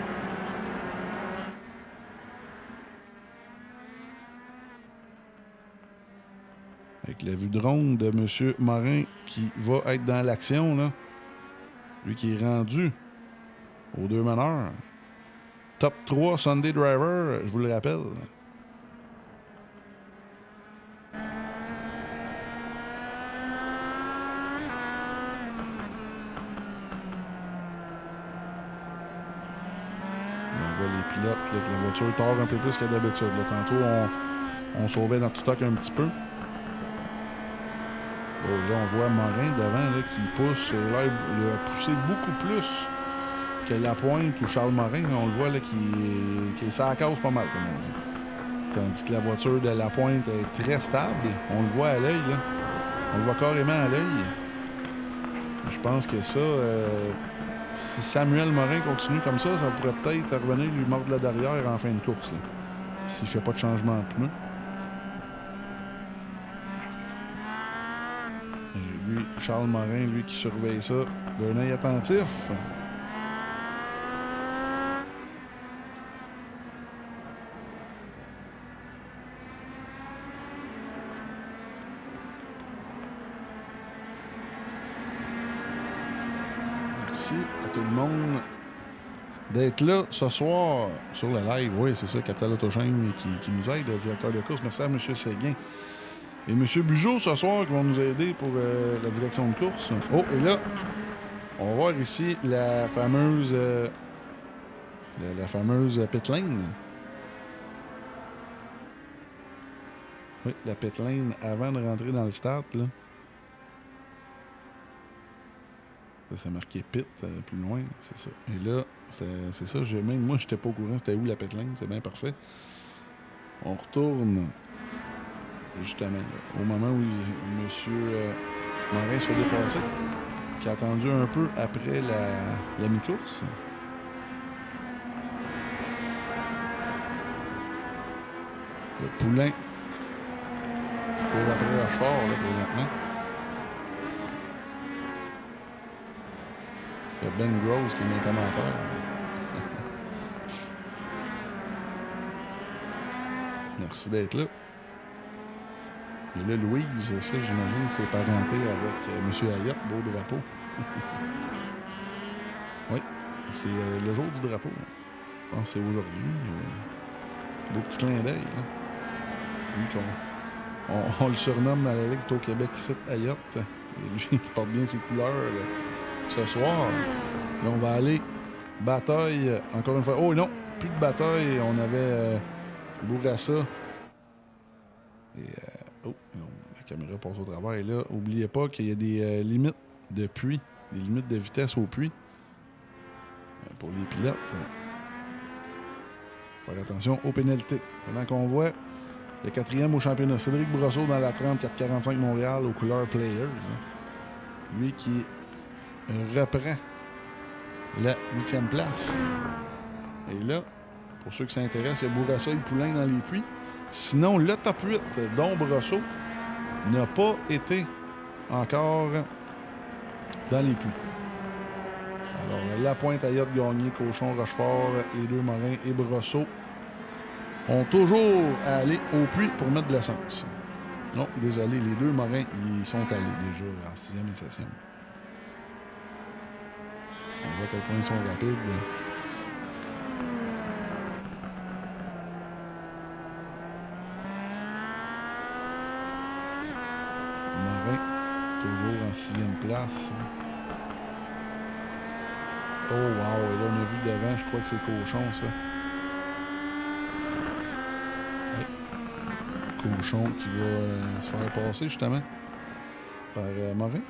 Avec la vue drone de M. Morin qui va être dans l'action. Là. Lui qui est rendu aux 2 meneurs. Top 3 Sunday Driver, je vous le rappelle. Les pilotes, là, que la voiture tord un peu plus que d'habitude. Là. Tantôt, on sauvait notre stock un petit peu. Oh, là, on voit Morin devant là, qui pousse. Là, il a poussé beaucoup plus que la pointe ou Charles Morin. Là, on le voit là, qui ça casse pas mal, comme on dit. Tandis que la voiture de la pointe est très stable. On le voit à l'œil. Là. On le voit carrément à l'œil. Je pense que ça... si Samuel Morin continue comme ça pourrait peut-être revenir lui mordre la derrière en fin de course. S'il ne fait pas de changement de pneu. Et lui, Charles Morin, lui qui surveille ça d'un œil attentif. Merci à tout le monde d'être là ce soir sur le live. Oui, c'est ça, Capital Autochaine qui nous aide, le directeur de course. Merci à M. Séguin et M. Bugeaud ce soir qui vont nous aider pour la direction de course. Oh, et là, on va voir ici la fameuse pit lane. Oui, la pit lane avant de rentrer dans le start, là. Ça marqué pit plus loin, c'est ça. Et là, c'est ça. Même moi, j'étais pas au courant c'était où la pit lane. C'est bien parfait. On retourne justement là, au moment où M. Morin se fait dépasser, qui a attendu un peu après la mi-course. Le Poulain qui court après Rochefort là, présentement. Il y a Ben Gross qui est dans les commentaires. Merci d'être là. Et là, Louise, ça, j'imagine que c'est parenté avec M. Ayotte, beau drapeau. Oui, c'est le jour du drapeau. Je pense que c'est aujourd'hui. Beau petit clin d'œil. Lui, on le surnomme dans la Ligue au Québec ici, Ayotte. Et lui qui porte bien ses couleurs ce soir. Là, on va aller bataille, encore une fois. Oh non, plus de bataille. On avait Bourassa. Et, la caméra passe au travers. Et là, n'oubliez pas qu'il y a des limites de puits, des limites de vitesse au puits pour les pilotes. Faire attention aux pénalités. Pendant qu'on voit le 4e au championnat, Cédric Brosseau dans la 34-45 Montréal aux couleurs Players. Hein. Lui qui reprend la 8e place. Et là, pour ceux qui s'intéressent, il y a Bourassa et Poulain dans les puits. Sinon, le top 8, dont Brosseau, n'a pas été encore dans les puits. Alors, Lapointe, Ayotte, Gagné, Cochon, Rochefort, les deux Morins et Brosseau ont toujours à aller au puits pour mettre de l'essence. Non, désolé, les deux Morins, ils sont allés déjà en 6e et 7e. On voit à quel point ils sont rapides. Morin, toujours en 6e place. Oh wow, et là on a vu devant, je crois que c'est Cochon ça. Oui. Cochon qui va se faire passer justement par Morin.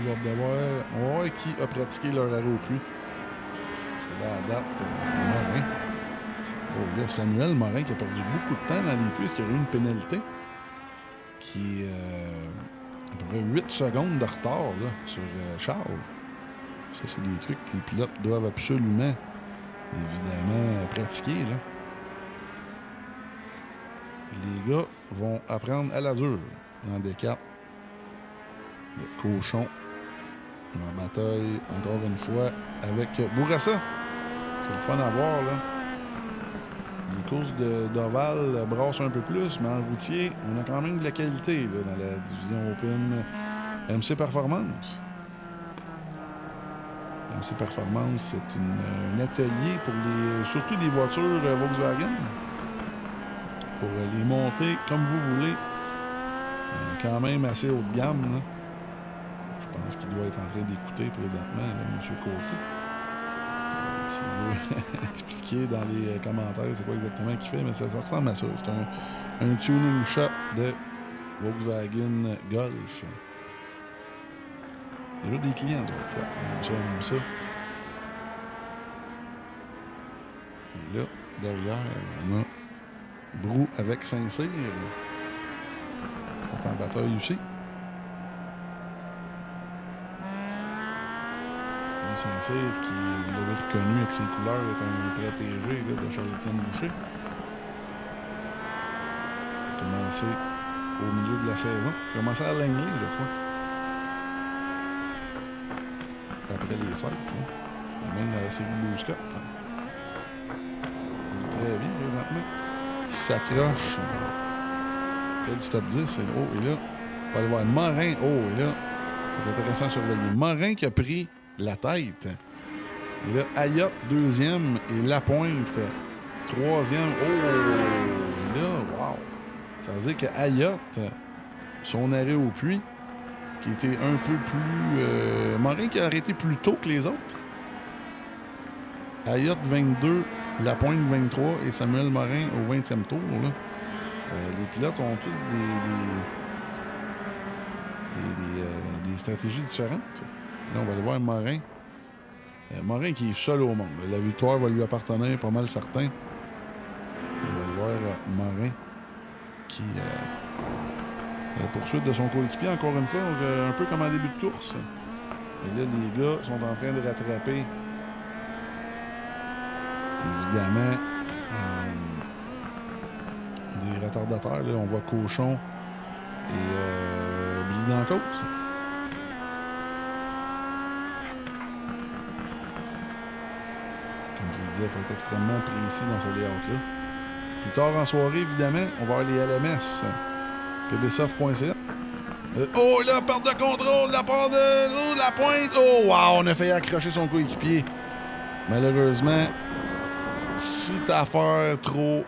J'ai hâte de voir, on va voir qui a pratiqué leur arrêt au puits. Là, à date, Morin. Oh là, Samuel Morin qui a perdu beaucoup de temps dans les puits, parce qu'il y a eu une pénalité qui est à peu près 8 secondes de retard là, sur Charles. Ça, c'est des trucs que les pilotes doivent absolument, évidemment, pratiquer. Là. Les gars vont apprendre à la dure en D4. Le Cochon en bataille, encore une fois, avec Bourassa. C'est le fun à voir, là. Les courses d'Oval brassent un peu plus, mais en routier, on a quand même de la qualité là, dans la division Open MC Performance. MC Performance, c'est un atelier pour surtout des voitures Volkswagen. Pour les monter comme vous voulez. Quand même assez haut de gamme. Là. Je pense qu'il doit être en train d'écouter présentement, là, M. Côté. S'il veut expliquer dans les commentaires c'est quoi exactement qu'il fait, mais ça ressemble à ça. C'est un tuning shop de Volkswagen Golf. Il y a des clients, on aime ça. Et là, derrière, on a Brou avec Saint-Cyr. Ils sont en bataille aussi. Et Saint-Cyr, qui, vous l'avez reconnu avec ses couleurs, est un protégé là, de Charles-Étienne Boucher. Il a commencé au milieu de la saison. Il a commencé à Langley, je crois. Après les fêtes, là. Même dans la série Blues Cup. Il est très bien présentement. Il s'accroche. Il y a du top 10. Oh, et là, on va aller voir Morin. Oh, et là, c'est intéressant à surveiller. Morin qui a pris la tête. Et là, Ayotte, 2e. Et Lapointe, 3e. Oh, et là, wow. Ça veut dire qu'Ayotte, son arrêt au puits, qui était un peu plus... Morin qui a arrêté plus tôt que les autres. Ayotte 22, Lapointe 23 et Samuel Morin au 20e tour. Là. Les pilotes ont tous des stratégies différentes. Là, on va aller voir Morin. Morin qui est seul au monde. La victoire va lui appartenir, pas mal certain. On va aller voir Morin qui... la poursuite de son coéquipier, encore une fois, un peu comme en début de course. Et là, les gars sont en train de rattraper, évidemment, des retardateurs. Là, on voit Cochon et Billy Dancause. Comme je vous le disais, il faut être extrêmement précis dans ce layout-là. Plus tard en soirée, évidemment, on va avoir les LMS. pbsoft.ca. Oh là, perte de contrôle de la part de la pointe. Oh wow, on a failli accrocher son coéquipier. Malheureusement, petite affaire trop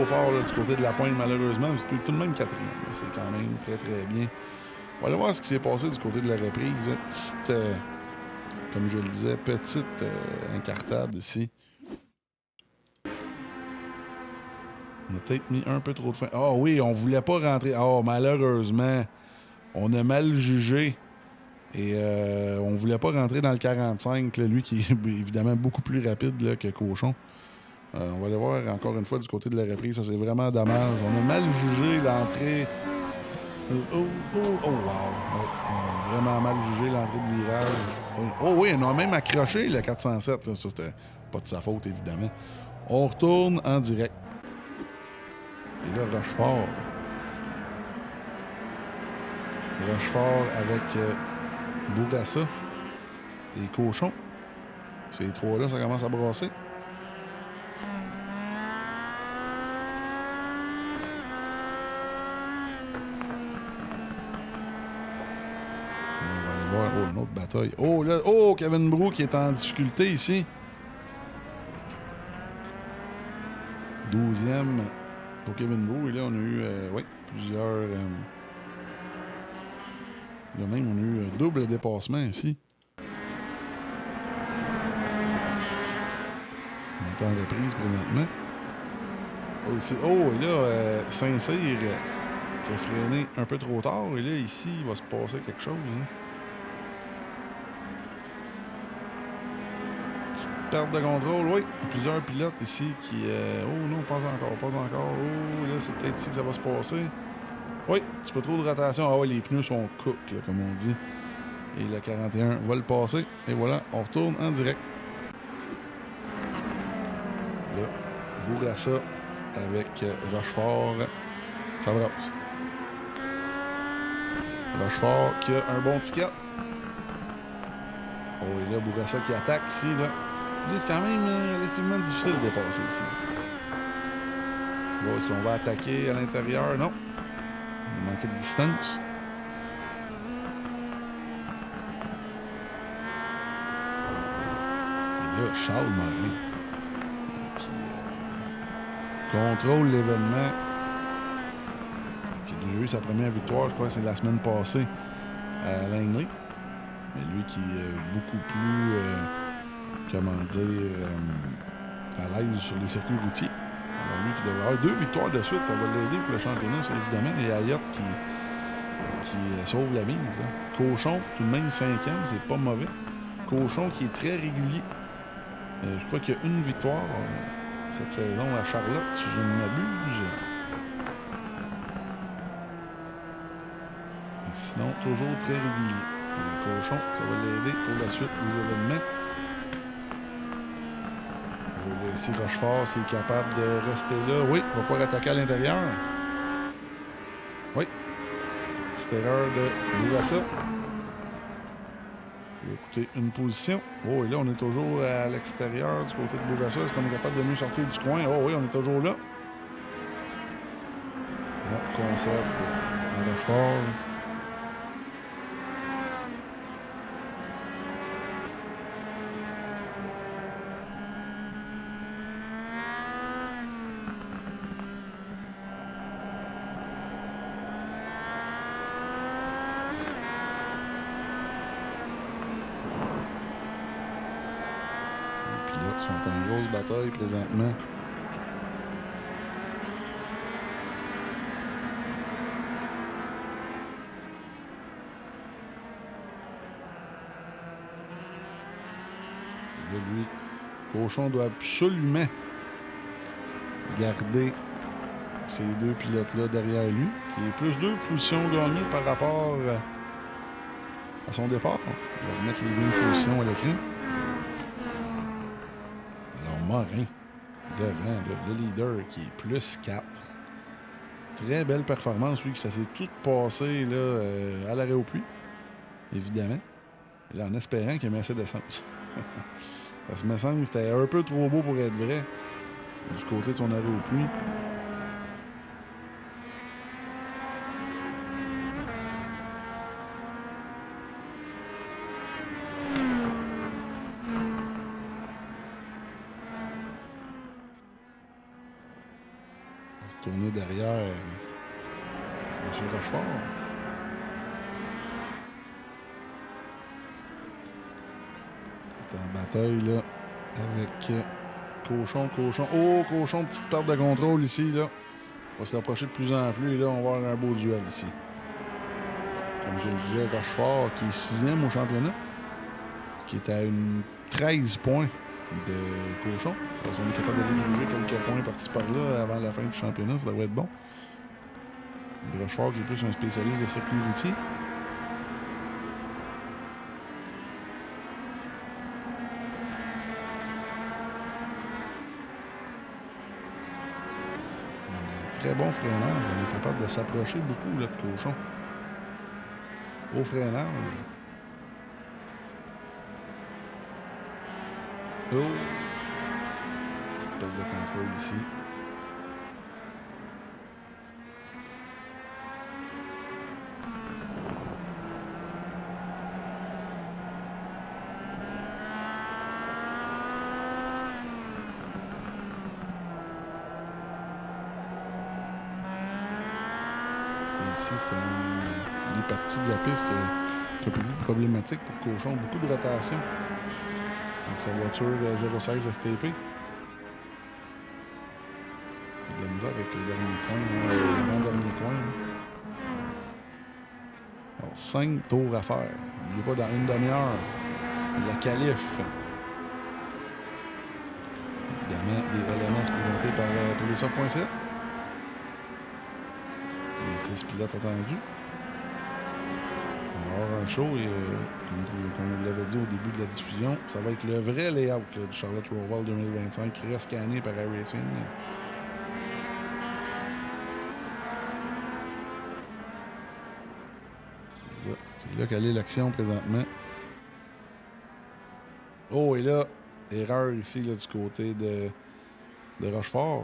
fort là, du côté de la pointe, malheureusement. C'est tout de même 4e. C'est quand même très très bien. On va aller voir ce qui s'est passé du côté de la reprise. Petite, comme je le disais, petite incartade ici. On a peut-être mis un peu trop de frein. Ah oui, on voulait pas rentrer. Oh, malheureusement, on a mal jugé Et on voulait pas rentrer dans le 45, là, lui qui est évidemment beaucoup plus rapide là, que Cochon. On va aller voir encore une fois du côté de la reprise. Ça, c'est vraiment dommage. On a mal jugé l'entrée. Oh, wow! Ouais, on a vraiment mal jugé l'entrée de virage. Oh oui, on a même accroché le 407. Là. Ça, c'était pas de sa faute, évidemment. On retourne en direct. Et là, Rochefort. Rochefort avec Bourassa et Cochon. Ces trois-là, ça commence à brasser. Oh, une autre bataille. Oh, là, oh, Kevin Brou qui est en difficulté ici. 12e pour Kevin Brou. Et là, on a eu plusieurs... là même, on a eu un double dépassement ici. On est en reprise présentement. Oh, ici. Oh, et là, Saint-Cyr qui a freiné un peu trop tard. Et là, ici, il va se passer quelque chose. Hein. Perte de contrôle, oui. Plusieurs pilotes ici qui... oh non, pas encore. Oh, là, c'est peut-être ici que ça va se passer. Oui, un petit peu trop de rotation. Ah oui, les pneus sont cooked, là, comme on dit. Et le 41 va le passer. Et voilà, on retourne en direct. Là, Bourassa avec Rochefort. Ça brasse. Rochefort qui a un bon ticket. Oh, et là, Bourassa qui attaque ici, là. C'est quand même relativement difficile de dépasser ici. Bon, est-ce qu'on va attaquer à l'intérieur? Non. Il manquait de distance. Et là, Charles Morin qui contrôle l'événement. Qui a déjà eu sa première victoire, je crois que c'est la semaine passée à Langley. Mais lui qui est beaucoup plus... comment dire, à l'aise sur les circuits routiers. Alors lui qui devrait avoir 2 victoires de suite, ça va l'aider pour le championnat, c'est évidemment. Et Ayotte qui sauve la mise. Hein. Cochon, tout de même 5e, c'est pas mauvais. Cochon qui est très régulier. Je crois qu'il y a une victoire cette saison à Charlotte, si je ne m'abuse. Et sinon, toujours très régulier. Et Cochon, ça va l'aider pour la suite des événements. Si Rochefort c'est capable de rester là, oui, il va pouvoir attaquer à l'intérieur. Oui. Petite erreur de Bourassa. Il va coûter une position. Oh, et là, on est toujours à l'extérieur du côté de Bourassa. Est-ce qu'on est capable de mieux sortir du coin? Oh oui, on est toujours là. On conserve à Rochefort. Sont en grosse bataille présentement. Et là, lui, Cochon doit absolument garder ces 2 pilotes-là derrière lui, qui est plus 2 positions gagnées par rapport à son départ. On va remettre les 2 positions à l'écran. Morin, devant, le leader qui est plus 4. Très belle performance, lui, que ça s'est tout passé là, à l'arrêt au puits, évidemment. Là, en espérant qu'il met assez d'essence. Parce que me semble que c'était un peu trop beau pour être vrai du côté de son arrêt au puits. Tourner derrière M. Rochefort. C'est en bataille là avec Cochon. Oh, Cochon, petite perte de contrôle ici. Là. On va se rapprocher de plus en plus. Et là, on va avoir un beau duel ici. comme je le disais, Rochefort, qui est 6e au championnat, qui est à une 13 points de Cochon. Parce qu'on est capable d'aller bouger quelques points par-ci par-là avant la fin du championnat, ça devrait être bon. Rochefort qui est plus un spécialiste de circuit routier. Très bon freinage. On est capable de s'approcher beaucoup là, de Cochon. Au freinage. Oh! Petite perte de contrôle ici. Ici, c'est les parties de la piste qui est un peu plus problématique pour Cochon. Beaucoup de rotation avec sa voiture 016 STP. Il y a de la misère avec les derniers coins, les 20 derniers coins. Alors, 5 tours à faire. Il n'est pas dans une demi-heure. La qualif. Évidemment, des LMS présentés par pvsoft.ca. 10 pilotes attendus. On va avoir un show et comme vous l'avez dit au début de la diffusion, ça va être le vrai layout là, du Charlotte Roval 2025 rescanné par iRacing. C'est là qu'elle est l'action présentement. Oh, et là, erreur ici là, du côté de Rochefort.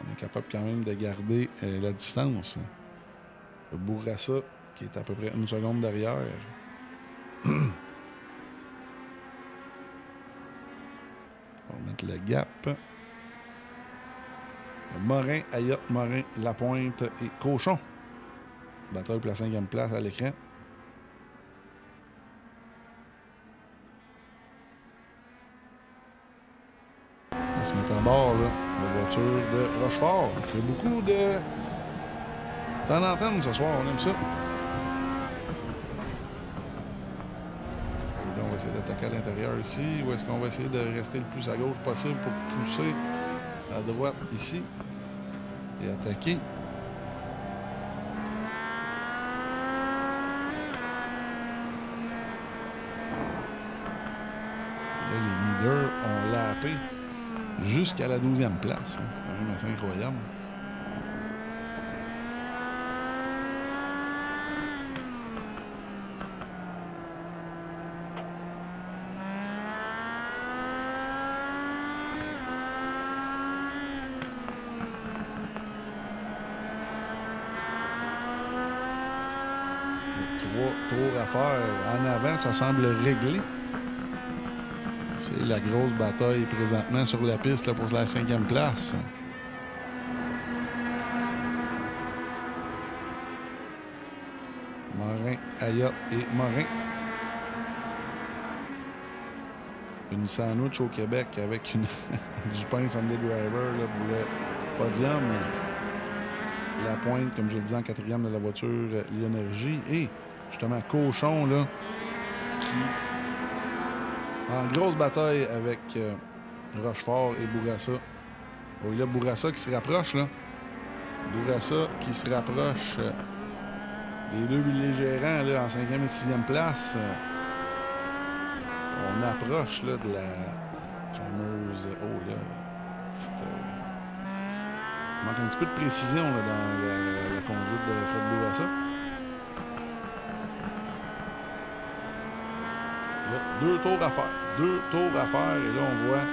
On est capable quand même de garder la distance. Le Bourassa, qui est à peu près une seconde derrière. On va mettre le gap. Morin, Ayotte, Morin, Lapointe et Cochon. Bataille pour la 5e place à l'écran. On va se mettre à bord, là. La voiture de Rochefort. Il y a beaucoup de temps d'antenne ce soir, on aime ça. Et là, on va essayer d'attaquer à l'intérieur ici. Ou est-ce qu'on va essayer de rester le plus à gauche possible pour pousser à droite ici et attaquer? Là, les leaders ont lapé jusqu'à la 12e place. C'est quand même assez incroyable. Trois tours à faire en avant, ça semble réglé. C'est la grosse bataille présentement sur la piste là, pour la 5e place. Morin, Ayotte et Morin. Une sandwich au Québec avec une du pain Sunday Driver là, pour le podium. La pointe, comme je le disais, en 4e de la voiture L'Énergie. Et justement, Cochon, là, qui en grosse bataille avec Rochefort et Bourassa. Oh, il y a Bourassa qui se rapproche, là. Bourassa qui se rapproche des deux belligérants, là, en 5e et 6e place. On approche, là, de la fameuse... Oh, là, petite... Il manque un petit peu de précision, là, dans la conduite de Fred Bourassa. Là, 2 tours à faire. 2 tours à faire. Et là, on voit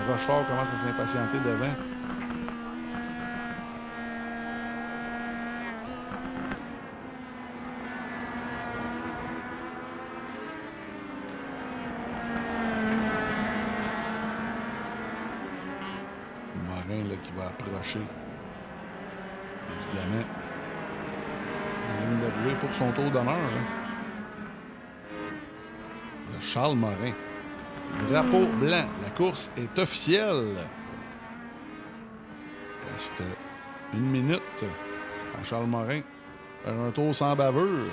Rochefort commence à s'impatienter devant. Morin là, qui va approcher. Évidemment. La ligne d'arrivée pour son tour d'honneur. Hein. Charles Morin. Drapeau blanc. La course est officielle. Il reste 1 minute à Charles Morin faire un tour sans bavure.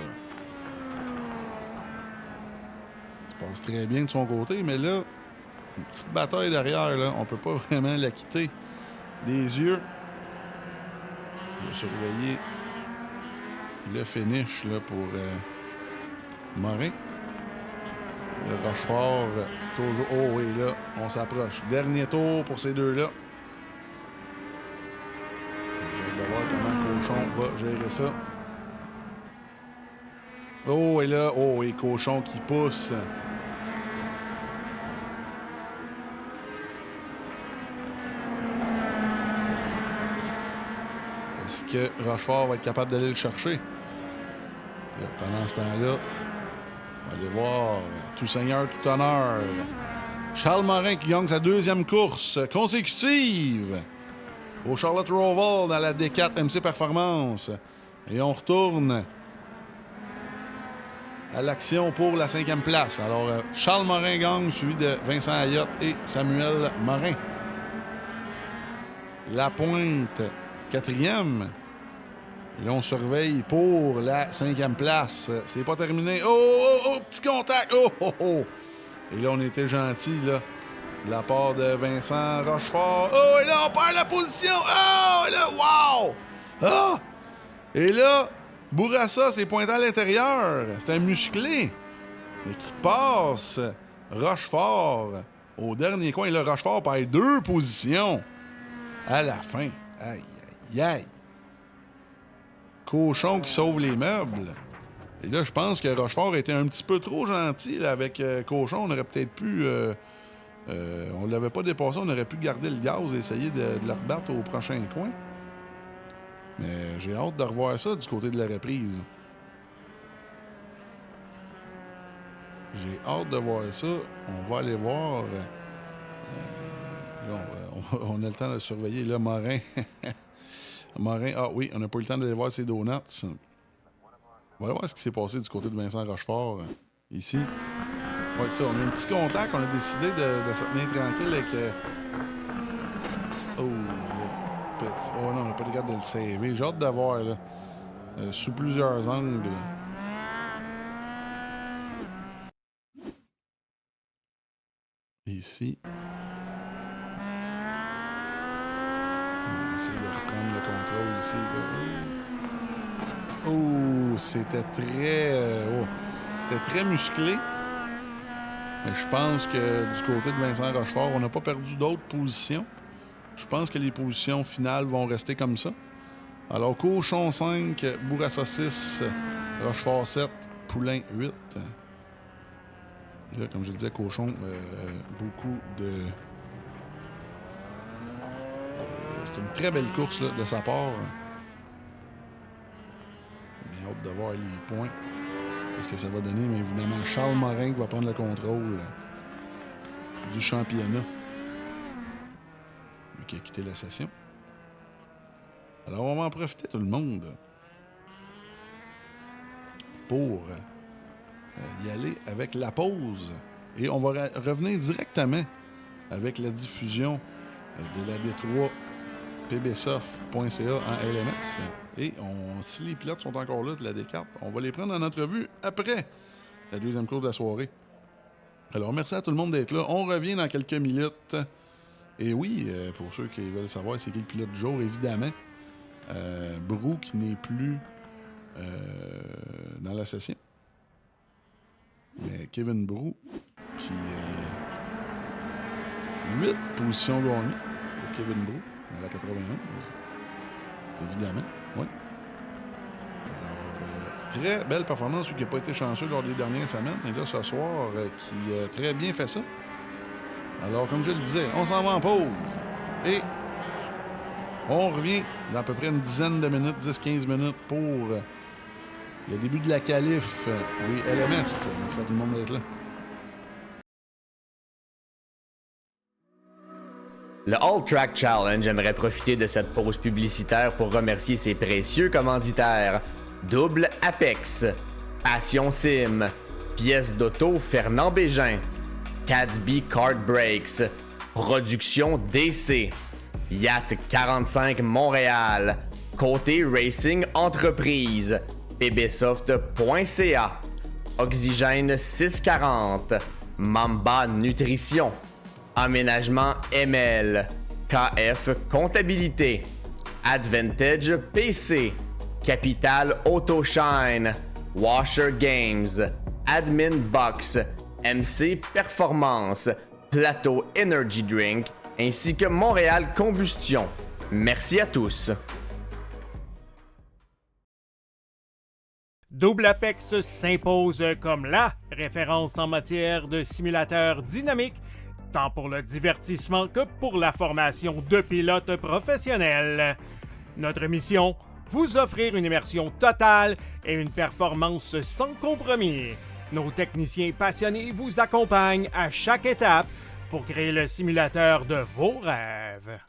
Ça se passe très bien de son côté, mais là, une petite bataille derrière, là, on peut pas vraiment la quitter des yeux. On va surveiller le finish là, pour Morin. Le Rochefort, toujours. Oh oui, là, on s'approche. Dernier tour pour ces deux-là. J'ai hâte de voir comment Cochon va gérer ça. Oh, et là, oh, et Cochon qui pousse. Est-ce que Rochefort va être capable d'aller le chercher? Là, pendant ce temps-là, on va aller voir. Tout seigneur, tout honneur. Charles Morin qui gagne sa deuxième course consécutive au Charlotte Roval dans la D4 MC Performance. Et on retourne à l'action pour la 5e place. Alors, Charles Morin gagne, suivi de Vincent Ayotte et Samuel Morin. La Pointe, 4e. Et là, on surveille pour la 5e place. C'est pas terminé. Oh, oh, oh, petit contact. Oh, oh, oh. Et là, on était gentil, là, de la part de Vincent Rochefort. Oh, et là, on perd la position. Oh, et là, wow! Ah! Et là, Bourassa s'est pointé à l'intérieur. C'est un musclé, mais qui passe Rochefort au dernier coin. Et là, Rochefort perd 2 positions à la fin. Aïe, aïe, aïe. Cochon qui sauve les meubles. Et là, je pense que Rochefort était un petit peu trop gentil là, avec Cochon. On aurait peut-être pu... on l'avait pas dépassé. On aurait pu garder le gaz et essayer de le rebattre au prochain coin. Mais j'ai hâte de revoir ça du côté de la reprise. J'ai hâte de voir ça. On va aller voir... là, on a le temps de surveiller. Là, Morin... Morin, ah oui, on n'a pas eu le temps d'aller voir ses donuts. On va aller voir ce qui s'est passé du côté de Vincent Rochefort, ici. Oui, ça, on a un petit contact. On a décidé de se tenir tranquille avec... Oh, le petit... Oh non, on n'a pas été capable de le saver. J'ai hâte de voir, là, sous plusieurs angles. Ici. On va essayer de reprendre le contrôle ici. Oh, c'était très musclé. Mais je pense que du côté de Vincent Rochefort, on n'a pas perdu d'autres positions. Je pense que les positions finales vont rester comme ça. Alors, Cochon 5, Bourassa 6, Rochefort 7, Poulain 8. Là, comme je le disais, Cochon, beaucoup de... C'est une très belle course là, de sa part. J'ai bien hâte de voir les points. Qu'est-ce que ça va donner? Mais évidemment, Charles Morin qui va prendre le contrôle du championnat. Lui qui a quitté la session. Alors, on va en profiter, tout le monde, pour y aller avec la pause. Et on va revenir directement avec la diffusion de la D3 pbsoft.ca en LMS. Et si les pilotes sont encore là de la D4, on va les prendre en entrevue après la deuxième course de la soirée. Alors, merci à tout le monde d'être là. On revient dans quelques minutes. Et oui, pour ceux qui veulent savoir c'est qui le pilote du jour, évidemment, Brou qui n'est plus dans la session. Mais Kevin Brou qui 8 positions gagnées pour Kevin Brou dans la 91. Évidemment, oui. Alors, très belle performance, lui qui n'a pas été chanceux lors des dernières semaines. Et là, ce soir, qui a très bien fait ça. Alors, comme je le disais, on s'en va en pause. Et on revient dans à peu près une dizaine de minutes, 10-15 minutes pour le début de la qualif des LMS. Merci à tout le monde d'être là. Le All Track Challenge aimerait profiter de cette pause publicitaire pour remercier ses précieux commanditaires. Double Apex, Passion Sim, Pièces d'auto Fernand Bégin, Cadsby Kart Brakes, Production DC, Yacht 45 Montréal, Côté Racing Entreprise, pbsoft.ca, Oxygène 640, Mamba Nutrition, Aménagement ML, KF Comptabilité, Advantage PC, Capital Autoshine, Washer Games, Admin Box, MC Performance, Plateau Energy Drink, ainsi que Montréal Combustion. Merci à tous. Double Apex s'impose comme la référence en matière de simulateurs dynamiques, tant pour le divertissement que pour la formation de pilotes professionnels. Notre mission, vous offrir une immersion totale et une performance sans compromis. Nos techniciens passionnés vous accompagnent à chaque étape pour créer le simulateur de vos rêves.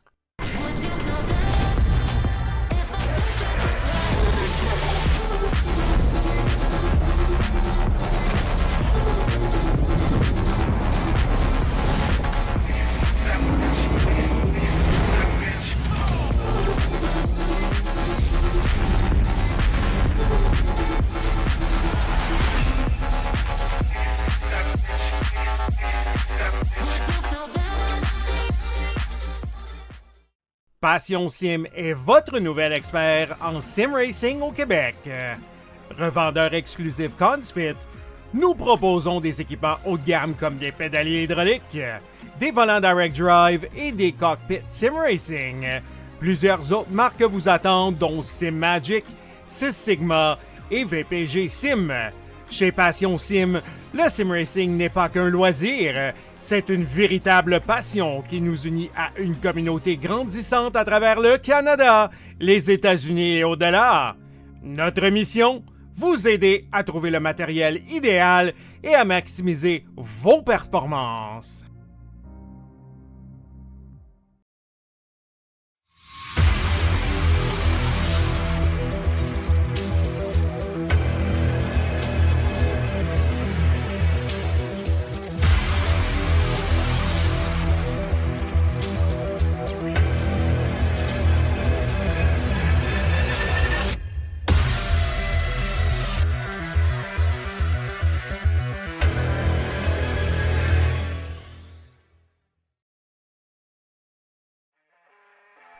Passion Sim est votre nouvel expert en sim racing au Québec. Revendeur exclusif Conspit, nous proposons des équipements haut de gamme comme des pédaliers hydrauliques, des volants direct drive et des cockpits sim racing. Plusieurs autres marques vous attendent, dont SimMagic, Sys Sigma et VPG Sim. Chez Passion Sim, le sim racing n'est pas qu'un loisir, c'est une véritable passion qui nous unit à une communauté grandissante à travers le Canada, les États-Unis et au-delà. Notre mission, vous aider à trouver le matériel idéal et à maximiser vos performances.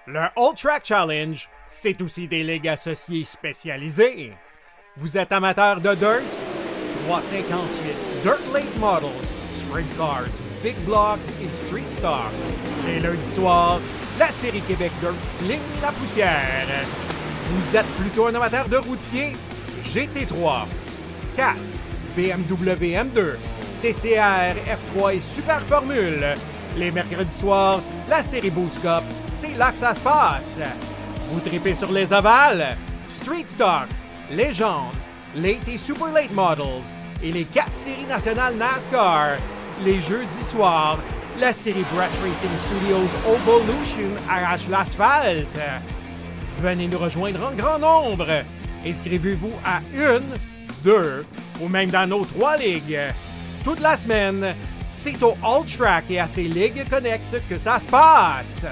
Le All Track Challenge, c'est aussi des ligues associées spécialisées. Vous êtes amateur de dirt? 358 Dirt Late Models, Sprint Cars, Big Blocks et Street Stars. Les lundis soirs, la série Québec Dirt sling la poussière. Vous êtes plutôt un amateur de routier? GT3, 4, BMW M2, TCR, F3 et Super Formule. Les mercredis soirs, la série Boost Cup, c'est là que ça se passe. Vous tripez sur les ovales, Street Stocks, Légende, Late et Super Late Models et les 4 séries nationales NASCAR. Les jeudis soirs, la série Brett Racing Studios Evolution arrache l'asphalte. Venez nous rejoindre en grand nombre. Inscrivez-vous à 1, 2 ou même dans nos 3 ligues. Toute la semaine, c'est au All Track et à ses ligues connexes que ça se passe.